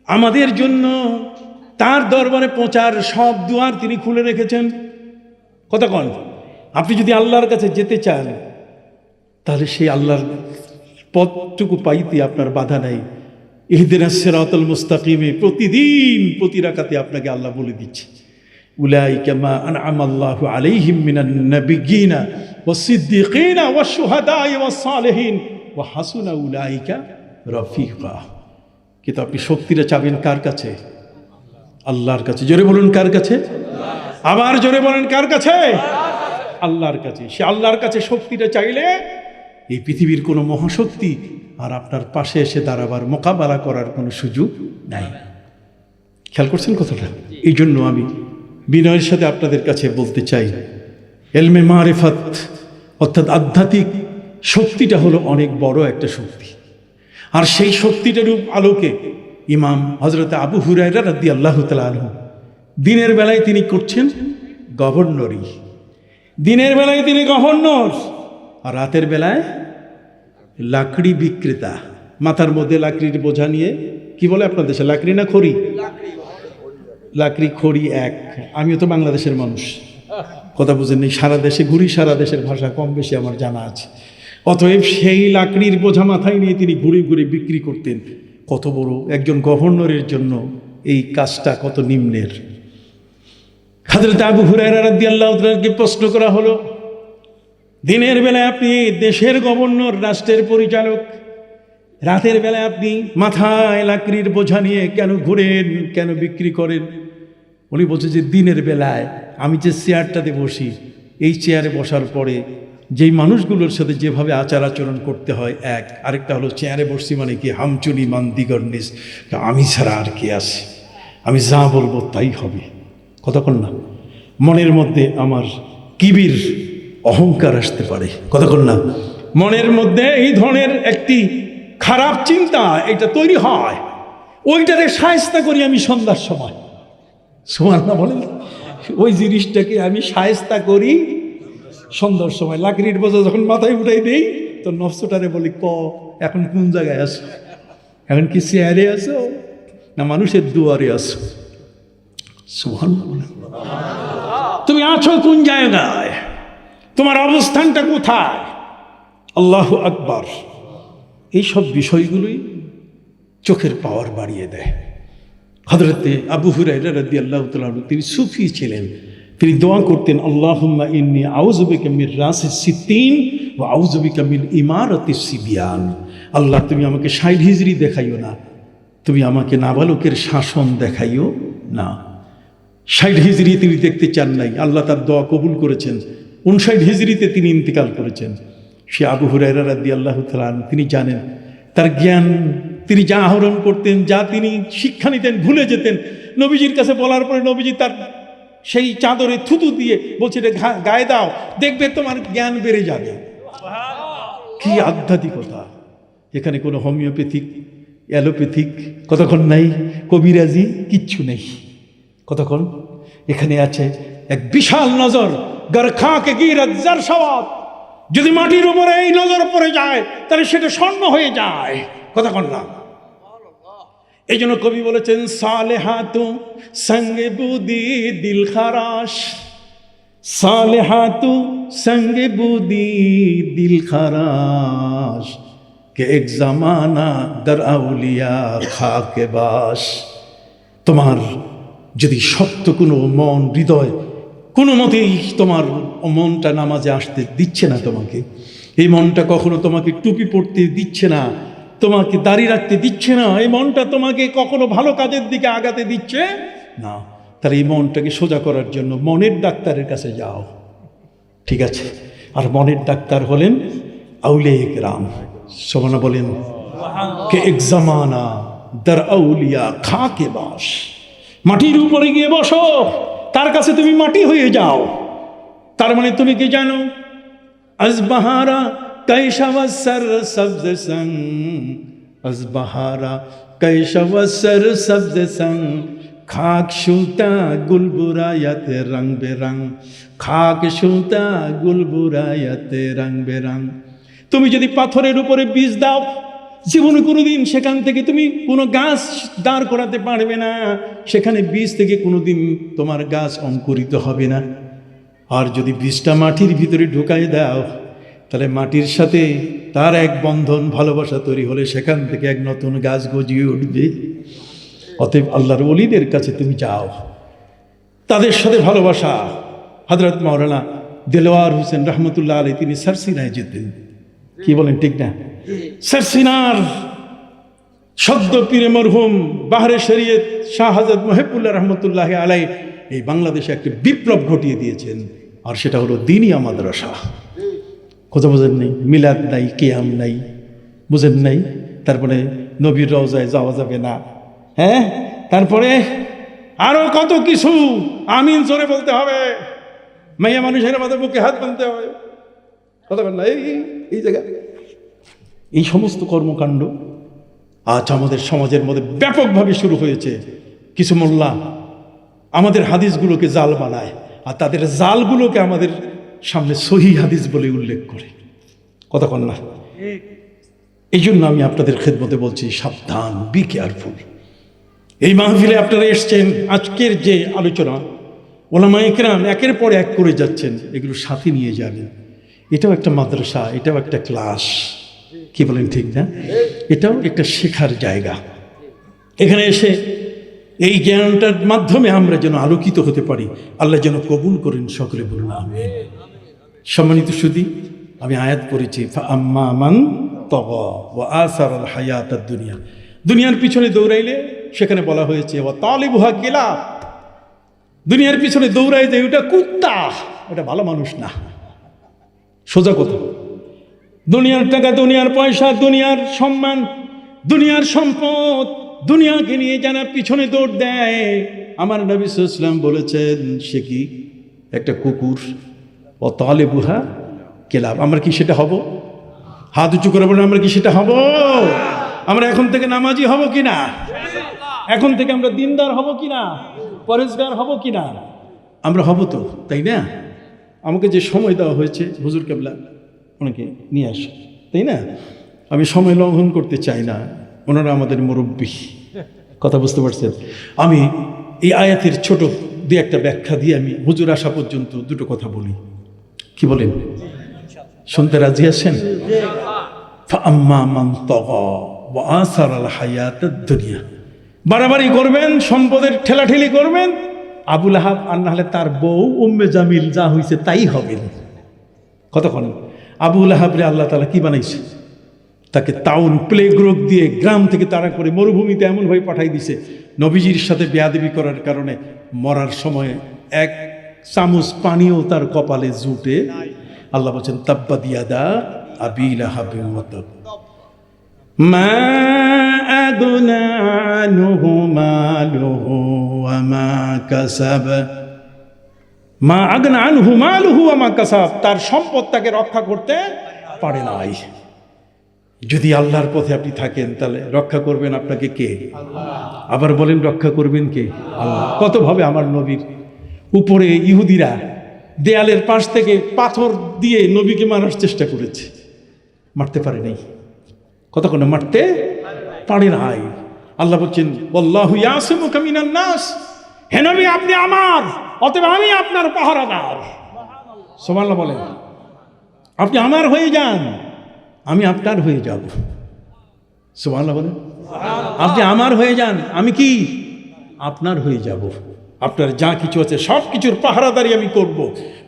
আমাদের জন্য তার দরবারে পৌঁছার সব দুয়ার তিনি খুলে রেখেছেন। কতক্ষণ? আপনি যদি আল্লাহর কাছে যেতে চান তাহলে সেই আল্লাহর পথটুকু পাইতে আপনার বাধা নাই। ইহদিনাস সিরাতাল মুস্তাকিমে প্রতিদিন প্রতি রাকাতে আপনাকে আল্লাহ বলে দিচ্ছে, উলাইকা মা আনআমাল্লাহু আলাইহিম মিনান নাবিয়্যিনা ওয়াস সিদ্দিকিনা ওয়াশ শুহাদাই ওয়াস সালিহিন ওয়া হাসুনা উলাইকা রাফিকা। কিন্তু আপনি শক্তিটা চাবেন কার কাছে? আল্লাহর কাছে। জোরে বলুন, কার কাছে? আবার জোরে বলেন, কার কাছে? আল্লাহর কাছে। সে আল্লাহর কাছে শক্তিটা চাইলে এই পৃথিবীর কোনো মহাশক্তি আর আপনার পাশে এসে দাঁড়াবার মোকাবেলা করার কোনো সুযোগ নাই। খেয়াল করছেন কথাটা? এই জন্য আমি বিনয়ের সাথে আপনাদের কাছে বলতে চাই, এলমে মারিফাত অর্থাৎ আধ্যাত্মিক শক্তিটা হলো অনেক বড় একটা শক্তি। আর সেই শক্তিটার আলোকে ইমাম হযরত আবু হুরায়রা রাদিয়াল্লাহু তাআলা আনহু দিনের বেলায় তিনি করছেন গভর্নরি, দিনের বেলায় তিনি গভর্নর, আর রাতের বেলায় লাকড়ি বিক্রেতা। মাথার মধ্যে লাকড়ির বোঝা নিয়ে, কি বলে আপনার দেশে, লাকড়ি না খড়ি? লাকড়ি খড়ি এক। আমিও তো বাংলাদেশের মানুষ, কথা বুঝেননি। সারা দেশে ঘুরি, সারা দেশের ভাষা কম বেশি আমার জানা আছে। অতএব সেই লাকড়ির বোঝা মাথায় নিয়ে তিনি ঘুরে ঘুরে বিক্রি করতেন। কত বড় একজন গভর্নরের জন্য এই কাজটা কত নিম্নের। হযরত আবু হুরায়রা রাদিয়াল্লাহু তাআলাকে প্রশ্ন করা হলো, দিনের বেলায় আপনি দেশের গভর্নর, রাষ্ট্রের পরিচালক, রাতের বেলায় আপনি মাথায় লাকড়ির বোঝা নিয়ে কেন ঘুরেন, কেন বিক্রি করেন? উনি বলছে যে দিনের বেলায় আমি যে চেয়ারটাতে বসি, এই চেয়ারে বসার পরে যেই মানুষগুলোর সাথে যেভাবে আচার আচরণ করতে হয় এক, আরেকটা হলো চেয়ারে বসছি মানে কি হামচুনি মান দিগর্নিস, আমি ছাড়া আর কে আছে, আমি যা বলবো তাই হবে। কতক্ষণ না মনের মধ্যে আমার কিবির অহংকার আসতে পারে, কতক্ষণ না মনের মধ্যে এই ধরনের একটি খারাপ চিন্তা এটা তৈরি হয়, ওইটারে শায়েস্তা করি আমি সন্ধ্যার সময়। সুবহানাল্লাহ বলেন, ওই জিনিসটাকে আমি শায়েস্তা করি সন্ধ্যার সময়। লাকড়ির বোঝা যখন মাথায় উঠাই দেই তো নফসটারে বলি, এখন কোন জায়গায় আছো? এখন কি চেয়ারে আছো না মানুষের দুয়ারে আছো? সুবহানাল্লাহ, তুমি আছো কোন জায়গায়? তোমার অবস্থানটা কোথায়? আল্লাহু আকবার। এইসব বিষয়গুলোই চোখের পাওয়ার বাড়িয়ে দেয়। হযরতে আবু হুরায়রা রাদিয়াল্লাহু তাআলা আনহু, তিনি সুফি ছিলেন, তিনি দোয়া করতেন, আল্লাহুম্মা ইন্নী আউযু বিকা মির রাসিস সিত্তিন ওয়া আউযু বিকা মিন ইমারাতিস সিবিয়ান। আল্লাহ, তুমি আমাকে ৬০ হিজরি দেখাইও না, তুমি আমাকে নাবালকের শাসন দেখাইও না। ৬০ হিজরি তিনি দেখতে চান নাই, আল্লাহ তার দোয়া কবুল করেছেন। ৫৯ হিজরিতে তিনি ইন্তেকাল করেছেন। সে আবু হুরায়রা রাদিয়াল্লাহু তাআলা আনহু, তিনি জানেন তার জ্ঞান, তিনি যা আহরণ করতেন, যা তিনি শিক্ষা নিতেন, ভুলে যেতেন। নবীজির কাছে বলার পরে নবীজি তার সেই চাদরে থুতু দিয়ে বলছে, রে গায়ে দাও, দেখবে তোমার জ্ঞান বেড়ে যাবে। কি আধ্যাত্মিকতা! এখানে কোনো হোমিওপ্যাথিক, অ্যালোপ্যাথিক কতক্ষণ নাই, কবিরাজি কিচ্ছু নেই। কতক্ষণ এখানে আছে এক বিশাল নজর, গর খাকে গিরাত জার সওয়াব। যদি মাটির উপরে এই নজর পড়ে যায় তাহলে সেটা স্বর্ণ হয়ে যায়। কতক্ষণ না, এই জন্য কবি বলেছেন, সালেহাতু সঙ্গে বুদি দিল খারাস, সালেহাতু সঙ্গে বুদি দিল খারাস, কে এক জামানা দর আউলিয়া খাকে বাস। তোমার যদি সত্য কোনো মন, হৃদয় কোনো মতেই তোমার মনটা নামাজে আসতে দিচ্ছে না, তোমাকে এই মনটা কখনো তোমাকে টুপি পরতে দিচ্ছে না, তোমাকে দাঁড়িয়ে রাখতে দিচ্ছে না, এই মনটা তোমাকে কখনো ভালো কাজের দিকে আগাতে দিচ্ছে না, তাহলে এই মনটাকে সোজা করার জন্য মনের ডাক্তারের কাছে যাও। ঠিক আছে? আর মনের ডাক্তার হলেন আউলিয়া ইকরাম। সুবহানাল্লাহ বলেন, কে এক জামানা দর আউলিয়া খাকে বাস। মাটির উপরে গিয়ে বসো, তার কাছে তুমি মাটি হয়ে যাও। তার মানে তুমি কি জানো, আজবাহারা কৈশবসর সবজ সং, আজবাহারা কৈশবসর সবজ সং, খাক সুতা গুলবুরায়াতে রং বেরং, খাক সুতা গুলবুরায়াতে রং বেরং। তুমি যদি পাথরের উপরে বীজ দাও, জীবনে কোনোদিন সেখান থেকে তুমি কোনো গাছ দাঁড় করাতে পারবে না, সেখানে বীজ থেকে কোনোদিন তোমার গাছ অঙ্কুরিত হবে না। আর যদি বীজটা মাটির ভিতরে ঢুকাই দাও, তাহলে মাটির সাথে তার এক বন্ধন, ভালোবাসা তৈরি হলে সেখান থেকে এক নতুন গাছ গজিয়ে উঠবে। অতএব আল্লাহর ওলিদের কাছে তুমি যাও, তাদের সাথে ভালোবাসা। হযরত মাওলানা দেলোয়ার হোসেন রহমতুল্লাহ আলাইহি, তিনি সারসিনায় যেতেন। কি বলেন, ঠিক না? সারসিনার সদ্য পীরে মরহুম বাহরে শরীয়ত শাহ হযরত মুহিবুল্লাহ রহমতুল্লাহ আলাইহি এই বাংলাদেশে একটি বিপ্লব ঘটিয়ে দিয়েছেন, আর সেটা হলো দিনিয়া মাদ্রাসা। কথা বোঝেন নাই? মিলাদ নাই, কিয়াম নাই, বুঝেন নাই? তারপরে নবীর রওজায় যাওয়া যাবে না, হ্যাঁ, তারপরে আরো কত কিছু, আমিন জোরে বলতে হবে, মাইয়া মানুষের মাথায় বুকে হাত বাঁধতে হবে, কথা বল না, এই জায়গা। এই সমস্ত কর্মকাণ্ড আজ আমাদের সমাজের মধ্যে ব্যাপকভাবে শুরু হয়েছে। কিছু মোল্লা আমাদের হাদিসগুলোকে জাল বানায়, আর তাদের জালগুলোকে আমাদের সামনে সহিহ হাদিস বলে উল্লেখ করে। কতক্ষণ না? এই জন্য আমি আপনাদের খেদমতে বলছি, সাবধান, বি কেয়ারফুল। এই মাহফিলে আপনারা এসছেন, আজকের যে আলোচনা ওলামা ইকরাম একের পর এক করে যাচ্ছেন, এগুলো সাথে নিয়ে যাবেন। এটাও একটা মাদ্রাসা, এটাও একটা ক্লাস। কি বলেন, ঠিক না? এটাও একটা শেখার জায়গা। এখানে এসে এই জ্ঞানটার মাধ্যমে আমরা যেন আলোকিত হতে পারি। আল্লাহ যেন কবুল করেন, সকলে বলুন আমিন। সম্মানিত সুধী, আমি আয়াত পড়েছি, ফাআম্মা মান তাগা ওয়া আসারাল হায়াতাদ দুনিয়া। দুনিয়ার পিছনে দৌড়াইলে সেখানে বলা হয়েছে ওয়া তালিবুহা কিলাব, দুনিয়ার পিছনে দৌড়ায় যে ওটা কুত্তা, ওটা ভালো মানুষ না। সোজা কথা, দুনিয়ার টাকা, দুনিয়ার পয়সা, দুনিয়ার সম্মান, দুনিয়ার সম্পদ, দুনিয়াকে নিয়ে যারা পিছনে দৌড় দেয়, আমার নবী সাল্লাল্লাহু আলাইহি ওয়াসাল্লাম বলেছেন সে কি একটা কুকুর। ও তালিবুহা কিলাব। আমরা কি সেটা হব? হাত উঁচু করে বলেন, আমরা কি সেটা হব? আমরা এখন থেকে নামাজি হব কিনা? এখন থেকে আমরা দিনদার হব কিনা? পরেজগার হব কিনা? আমরা হব তো, তাই না? আমাকে যে সময় দেওয়া হয়েছে হুজুর কেবলা ওনাকে নিয়ে আসে, তাই না? আমি সময় লঙ্ঘন করতে চাই না, ওনারা আমাদের মুরব্বী, কথা বুঝতে পারছেন? আমি এই আয়াতের ছোট দিয়ে একটা ব্যাখ্যা দিয়ে আমি হুজুর আসা পর্যন্ত দুটো কথা বলি। কি বলেন? শুনতে রাজি আছেন? ফাআম্মা মান তাগা ওয়া আসারাল হায়াতাদ দুনিয়া, বাড়াবাড়ি করবেন, সম্পদের ঠেলাঠেলি করবেন, আবুল আহাব আর না হলে তার বউ উম্মে জামিল যা হয়েছে তাই হবে। কতক্ষণ আবুল আহাবরে আল্লাহ তাআলা কি বানাইছে? তাকে তাউন প্লেগ রোগ দিয়ে গ্রাম থেকে তাড়া করে মরুভূমিতে এমনভাবে পাঠাই দিছে, নবীজির সাথে বেয়াদবি করার কারণে মরার সময় এক চামচ পানিও তার কপালে জুটে। আল্লাহ বলছেন তাব্বাত ইয়াদা আবি লাহাবিন ওয়া তাব, মা আদনা আনহু মালুহু ওয়া মা কাসাব, মা আগনা আনহু মালুহু ওয়া মা কাসাব, তার সম্পদ তাকে রক্ষা করতে পারে নাই। যদি আল্লাহর পথে আপনি থাকেন তাহলে রক্ষা করবেন আপনাকে কে? আল্লাহ। আবার বলেন রক্ষা করবেন কে? আল্লাহ। কতভাবে আমার নবীর উপরে ইহুদিরা দেয়ালের পাশ থেকে পাথর দিয়ে নবীকে মারার চেষ্টা করেছে, মারতে পারে নাই। কতক্ষণ মারতে পারে নাই। আল্লাহ বলছেন আল্লাহু ইয়াসিমুকা মিনান নাস, হে নবী আপনি আমার, অতএব আমি আপনার পাহারাদার। সুবহানাল্লাহ বলেন, আপনি আমার হয়ে যান, আমি আপনার হয়ে যাব। সুবহানাল্লাহ বলেন, আপনি আমার হয়ে যান, আমি কি আপনার হয়ে যাব। আপনার যা কিছু আছে সব কিছুর পাহারাদারি আমি করব।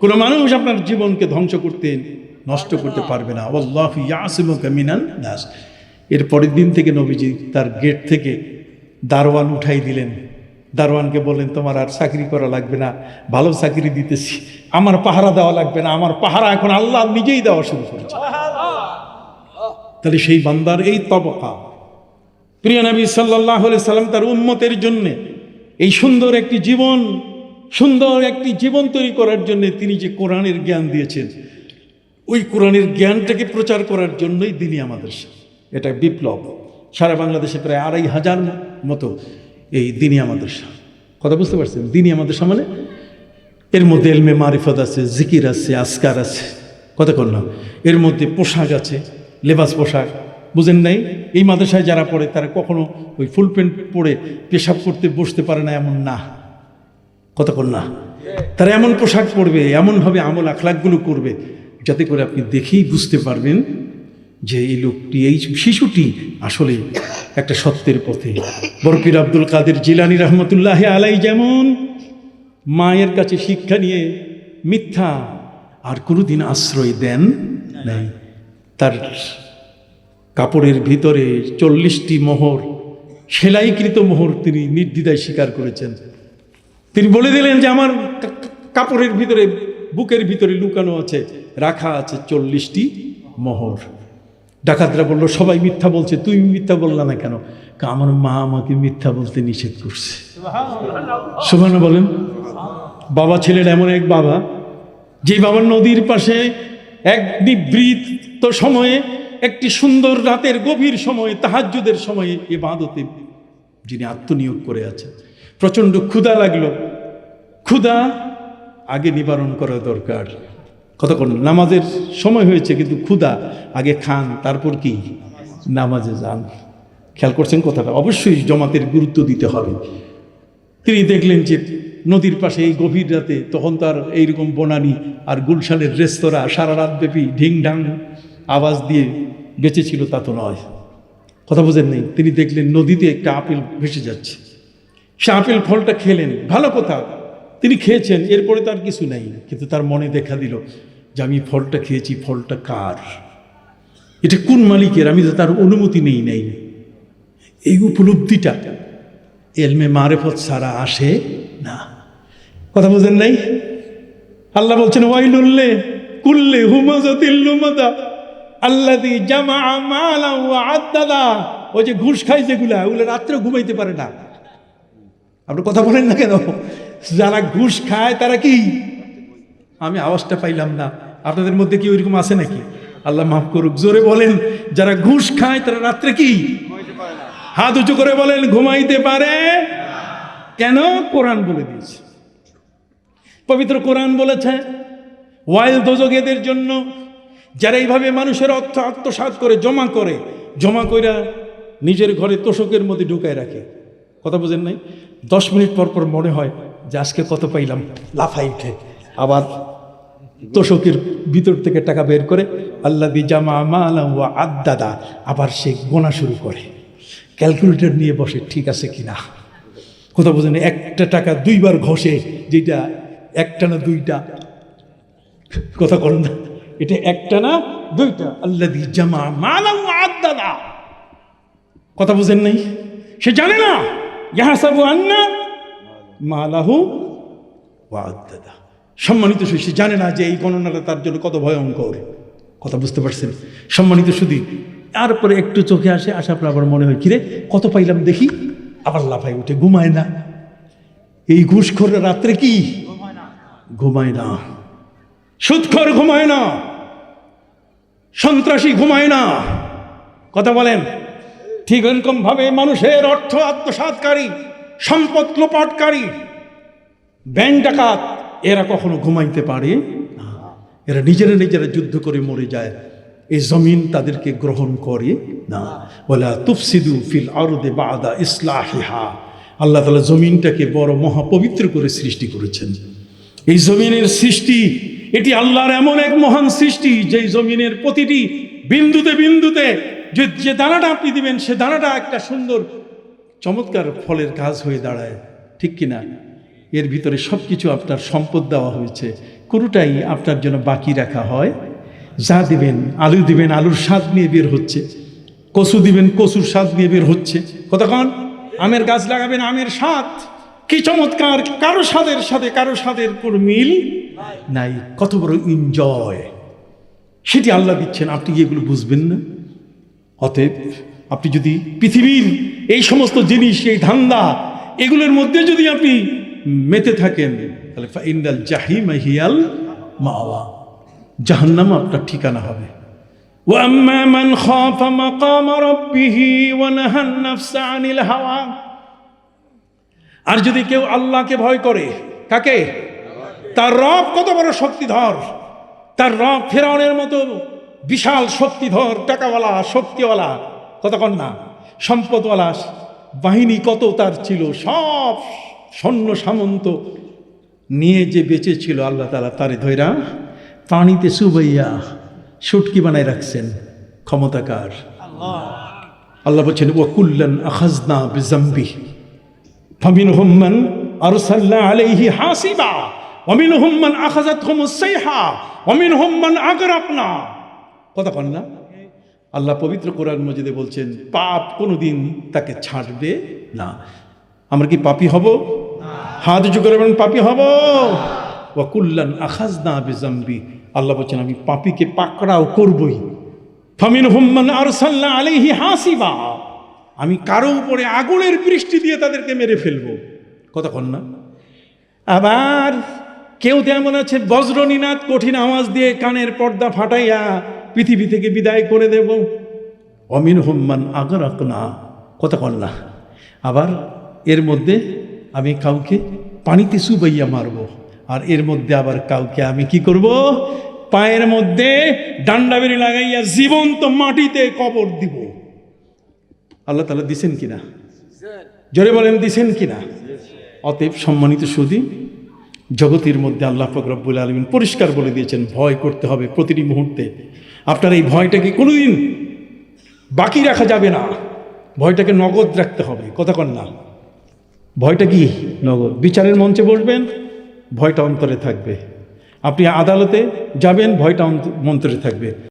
কোনো মানুষ আপনার জীবনকে ধ্বংস করতে, নষ্ট করতে পারবে না। আল্লাহু ইয়াসিমুকা মিনান নাস। এর পরের দিন থেকে নবীজি তার গেট থেকে দারোয়ান উঠাই দিলেন। দারোয়ানকে বললেন তোমার আর চাকরি করা লাগবে না, ভালো চাকরি দিতেছি, আমার পাহারা দেওয়া লাগবে না, আমার পাহারা এখন আল্লাহ নিজেই দেওয়া শুরু করেছে। তাহলে সেই বান্দার এই তবকা, প্রিয় নবী সাল্লাল্লাহু আলাইহি সাল্লাম তার উম্মতের জন্য এই সুন্দর একটি জীবন তৈরি করার জন্য তিনি যে কোরআনের জ্ঞান দিয়েছেন, ওই কোরআনের জ্ঞানটাকে প্রচার করার জন্যই দিনই মাদ্রাসা। এটা বিপ্লব। সারা বাংলাদেশে প্রায় ২৫০০ মতো এই দিনিয়া মাদ্রাসা। কথা বুঝতে পারছেন? দিনিয়া মাদ্রাসা মানে এর মধ্যে এলমে মারিফত আছে, জিকির আছে, আজকার আছে, কথা কর না। এর মধ্যে পোশাক আছে, লেবাস পোশাক, বুঝেন নাই? এই মাদ্রাসায় যারা পড়ে তারা কখনো ওই ফুল প্যান্ট পরে পেশাব করতে বসতে পারে না, এমন না, কথা কর না। তারা এমন পোশাক পরবে, এমনভাবে আমল আখলাকগুলো করবে যাতে করে আপনি দেখেই বুঝতে পারবেন যে এই লোকটি, এই শিশুটি আসলে একটা সত্যের পথে। বরপীর আব্দুল কাদের জিলানী রহমতুল্লাহ আলাই যেমন মায়ের কাছে শিক্ষা নিয়ে মিথ্যা আর কোনোদিন আশ্রয় দেন নাই। তার কাপড়ের ভিতরে 40টি মোহর, সেলাইকৃত মোহর তিনি নির্দ্বিধায় স্বীকার করেছেন। তিনি বলে দিলেন যে আমার কাপড়ের ভিতরে, বুকের ভিতরে লুকানো আছে, রাখা আছে 40টি মোহর। ডাকাতরা বলল সবাই মিথ্যা বলছে, তুই মিথ্যা বললা না কেন? আমার মা আমাকে মিথ্যা বলতে নিষেধ করছে। সুবহানাল্লাহ বলেন। বাবা ছিলেন এমন এক বাবা, যে বাবার নদীর পাশে এক নিভৃত সময়ে, একটি সুন্দর রাতের গভীর সময়ে, তাহাজ্জুদের সময়ে ইবাদতে যিনি আত্মনিয়োগ করে আছেন। প্রচণ্ড ক্ষুধা লাগলো, ক্ষুধা আগে নিবারণ করা দরকার। কতক্ষণ নামাজের সময় হয়েছে কিন্তু ক্ষুধা, আগে খান তারপর কি নামাজে যান। খেয়াল করছেন কথাটা? অবশ্যই জমাতের গুরুত্ব দিতে হবে। তিনি দেখলেন যে নদীর পাশে এই গভীর রাতে, তখন তার এইরকম বনানী আর গুলশানের রেস্তোরাঁ সারা রাত ব্যাপী ঢিং ঢাং আওয়াজ দিয়ে বেঁচেছিল তা তো নয়, কথা বোঝেন নেই। তিনি দেখলেন নদীতে একটা আপেল ভেসে যাচ্ছে, সে আপেল ফলটা খেলেন, ভালো কথা, তিনি খেয়েছেন, এরপরে তার কিছু নাই। কিন্তু তার মনে দেখা দিল যে আমি ফলটা খেয়েছি, ফলটা কার, এটা কোন মালিকের, আমি তো তার অনুমতি নেই নাই। এই উপলব্ধিটা এলমে মারেফত ছাড়া আসে না। কথা বুঝেন নাই? আল্লাহ বলছেন ওয়াইলুল্লে কুল্লে হুমাজাতিল লুমাজা আল্লাযী জামা মালা ওয়া আদ্দাদা। ওই যে ঘুষ খায় যেগুলা, ওগুলো রাত্রে ঘুমাইতে পারে না। আপনি কথা বলেন না কেন? যারা ঘুষ খায় তারা কি, আমি আওয়াজটা পাইলাম না, আপনাদের মধ্যে কি ওইরকম আছে নাকি? আল্লাহ মাফ করুক, জোরে বলেন। যারা ঘুষ খায় তারা রাত্রে কি, হাত উঁচু করে বলেন, ঘুমাইতে পারে। কেন? কোরআন বলে দিয়েছে, পবিত্র কোরআন বলেছে ওয়াইল দোজখেদের জন্য, যারা এইভাবে মানুষের অর্থ আত্মসাৎ করে জমা কইরা নিজের ঘরে তোষকের মধ্যে ঢুকায় রাখে। কথা বুঝেন নাই? 10 মিনিট পর পর মনে হয় যে আজকে কত পাইলাম, লাফাই উঠে আবার তোষকের ভিতর থেকে টাকা বের করে আল্লাযী জামা মালা ওয়া আদ্দাদা, আবার সে গোনা শুরু করে, ক্যালকুলেটর নিয়ে বসে ঠিক আছে কিনা। কথা বুঝেন? একটা টাকা 2 বার ঘষে, যেটা একটা না 2টা, কথা কর না, এটা একটা না 2টা। আল্লাযী জামা মালা ওয়া আদ্দাদা, কথা বুঝেন নাই? সে জানে না ইয়াহসাবু আন্না মালাহু ওয়া আদ্দাদা। সম্মানিত সুধী, সে জানে না যে এই গণনাটা তার জন্য কত ভয়ঙ্কর। কথা বুঝতে পারছেন? সম্মানিত সুধী, তারপরে একটু চোখে আসার পর আবার মনে হয় কিরে কত পাইলাম দেখি, আবার লাফাই উঠে, ঘুমায় না। এই ঘুষখোর রাত্রে কি ঘুমায় না, সুদখোর ঘুমায় না, সন্ত্রাসী ঘুমায় না। কথা বলেন? ঠিক এরকম ভাবে মানুষের অর্থ আত্মসাৎকারী, সম্পদ লোপাটকারী, ব্যাংক ডাকাত, এরা কখনো ঘুমাইতে পারে না। এরা নিজেরা যুদ্ধ করে মরে যায়, এই জমিন তাদেরকে গ্রহণ করে না। ওয়ালা তুফসিদু ফিল আরদি বাদা ইসলাহিহা। আল্লাহ তাআলা জমিনটাকে বড় মহাপবিত্র করে সৃষ্টি করেছেন। এই জমিনের সৃষ্টি, এটি আল্লাহর এমন এক মহান সৃষ্টি, যেই জমিনের প্রতিটি বিন্দুতে বিন্দুতে যে দানাটা আপনি দিবেন, সে দানাটা একটা সুন্দর চমৎকার ফলের গাছ হয়ে দাঁড়ায়। ঠিক কিনা? এর ভিতরে সব কিছু আপনার সম্পদ দেওয়া হয়েছে, কোনোটাই আপনার জন্য বাকি রাখা হয়। যা দিবেন, আলু দিবেন, আলুর স্বাদ নিয়ে বের হচ্ছে, কচু দিবেন, কচুর স্বাদ নিয়ে বের হচ্ছে। কতক্ষণ? আমের গাছ লাগাবেন, আমের স্বাদ কি চমৎকার, কারো স্বাদের সাথে কারো স্বাদের কোনো মিল নাই। কত বড় এনজয় সেটি আল্লাহ দিচ্ছেন, আপনি কি এগুলো বুঝবেন না? অতএব আপনি যদি পৃথিবীর এই সমস্ত জিনিস, এই ধান্দা, এগুলোর মধ্যে যদি আপনি মেতে থাকেন, তাহলে ফাইনাল জাহিমা হিয়াল মাওয়া, জাহান্নাম আপনার ঠিকানা হবে। ওয়া আম্মা মান খাফা মাকাম রাব্বিহি ওয়া নাহান নাফসা আনিল হাওয়া। আর যদি কেউ আল্লাহকে ভয় করে, কাকে? তার রব কত বড় শক্তিধর, তার রব ফেরাউনের মতো বিশাল শক্তিধর, টাকাওয়ালা, শক্তিওয়ালা, কতক্ষণ না, সম্পদওয়ালা বাহিনী কত তার ছিল, সব সৈন্য সামন্ত নিয়ে যে বেঁচে ছিল, আল্লাহ তাআলা তারে ধইরা পানিতে চুবাইয়া শুটকি বানায় রাখছেন। ক্ষমতাকার আল্লাহ বলছেন ওয়া কুল্লান আখাযনা বিযামবি ফামিনহুম মান আরসালনা আলাইহি হাসিবা ওয়া মিনহুম মান আখাযাতহুমুস সাইহা ওয়া মিনহুম মান আগরাকনা। কতক্ষণ না? আল্লাহ পবিত্র কোরআন মজিদে বলছেন পাপ কোনোদিন তাকে ছাড়বে না। আমরা কি পাপী হব? হাত উঁচু করে বলেন পাপী হব। ওয়া কুল্লান আখাযনা বিযামবি, আল্লাহ বলছেন আমি পাপীকে পাকড়াও করবই। ফামিনহুম মান আরসালনা আলাইহি হাসিবা, আমি কারো উপরে আগুনের বৃষ্টি দিয়ে তাদেরকে মেরে ফেলবো। কতক্ষণ না? আবার কেউ তেমন আছে বজ্রনীনাদ কঠিন আওয়াজ দিয়ে কানের পর্দা ফাটাইয়া পৃথিবী থেকে বিদায় করে দেব। অমিনহুম মান আগরাকনা। কতক্ষণ না? আবার এর মধ্যে আমি কাউকে পানিতে চুবাইয়া মারব, আর এর মধ্যে আবার কাউকে আমি কি করব? পায়ের মধ্যে ডান্ডা বেরি লাগাইয়া জীবন্ত মাটিতে কবর দিব। আল্লাহ তাআলা দিছেন কিনা? জোরে বলেন দিছেন কিনা? অতএব সম্মানিত সুধী, জগতের মধ্যে আল্লাহ পাক রব্বুল আলামিন পরিষ্কার বলে দিয়েছেন ভয় করতে হবে প্রতিটি মুহূর্তে। আপনার এই ভয়টাকে কোনোদিন বাকি রাখা যাবে না, ভয়টাকে নগদ রাখতে হবে। কতক্ষণ না? ভয়টা কি নগদ। বিচারের মঞ্চে বসবেন, ভয়টা অন্তরে থাকবে। আপনি আদালতে যাবেন, ভয়টা মন্ত্রে থাকবে।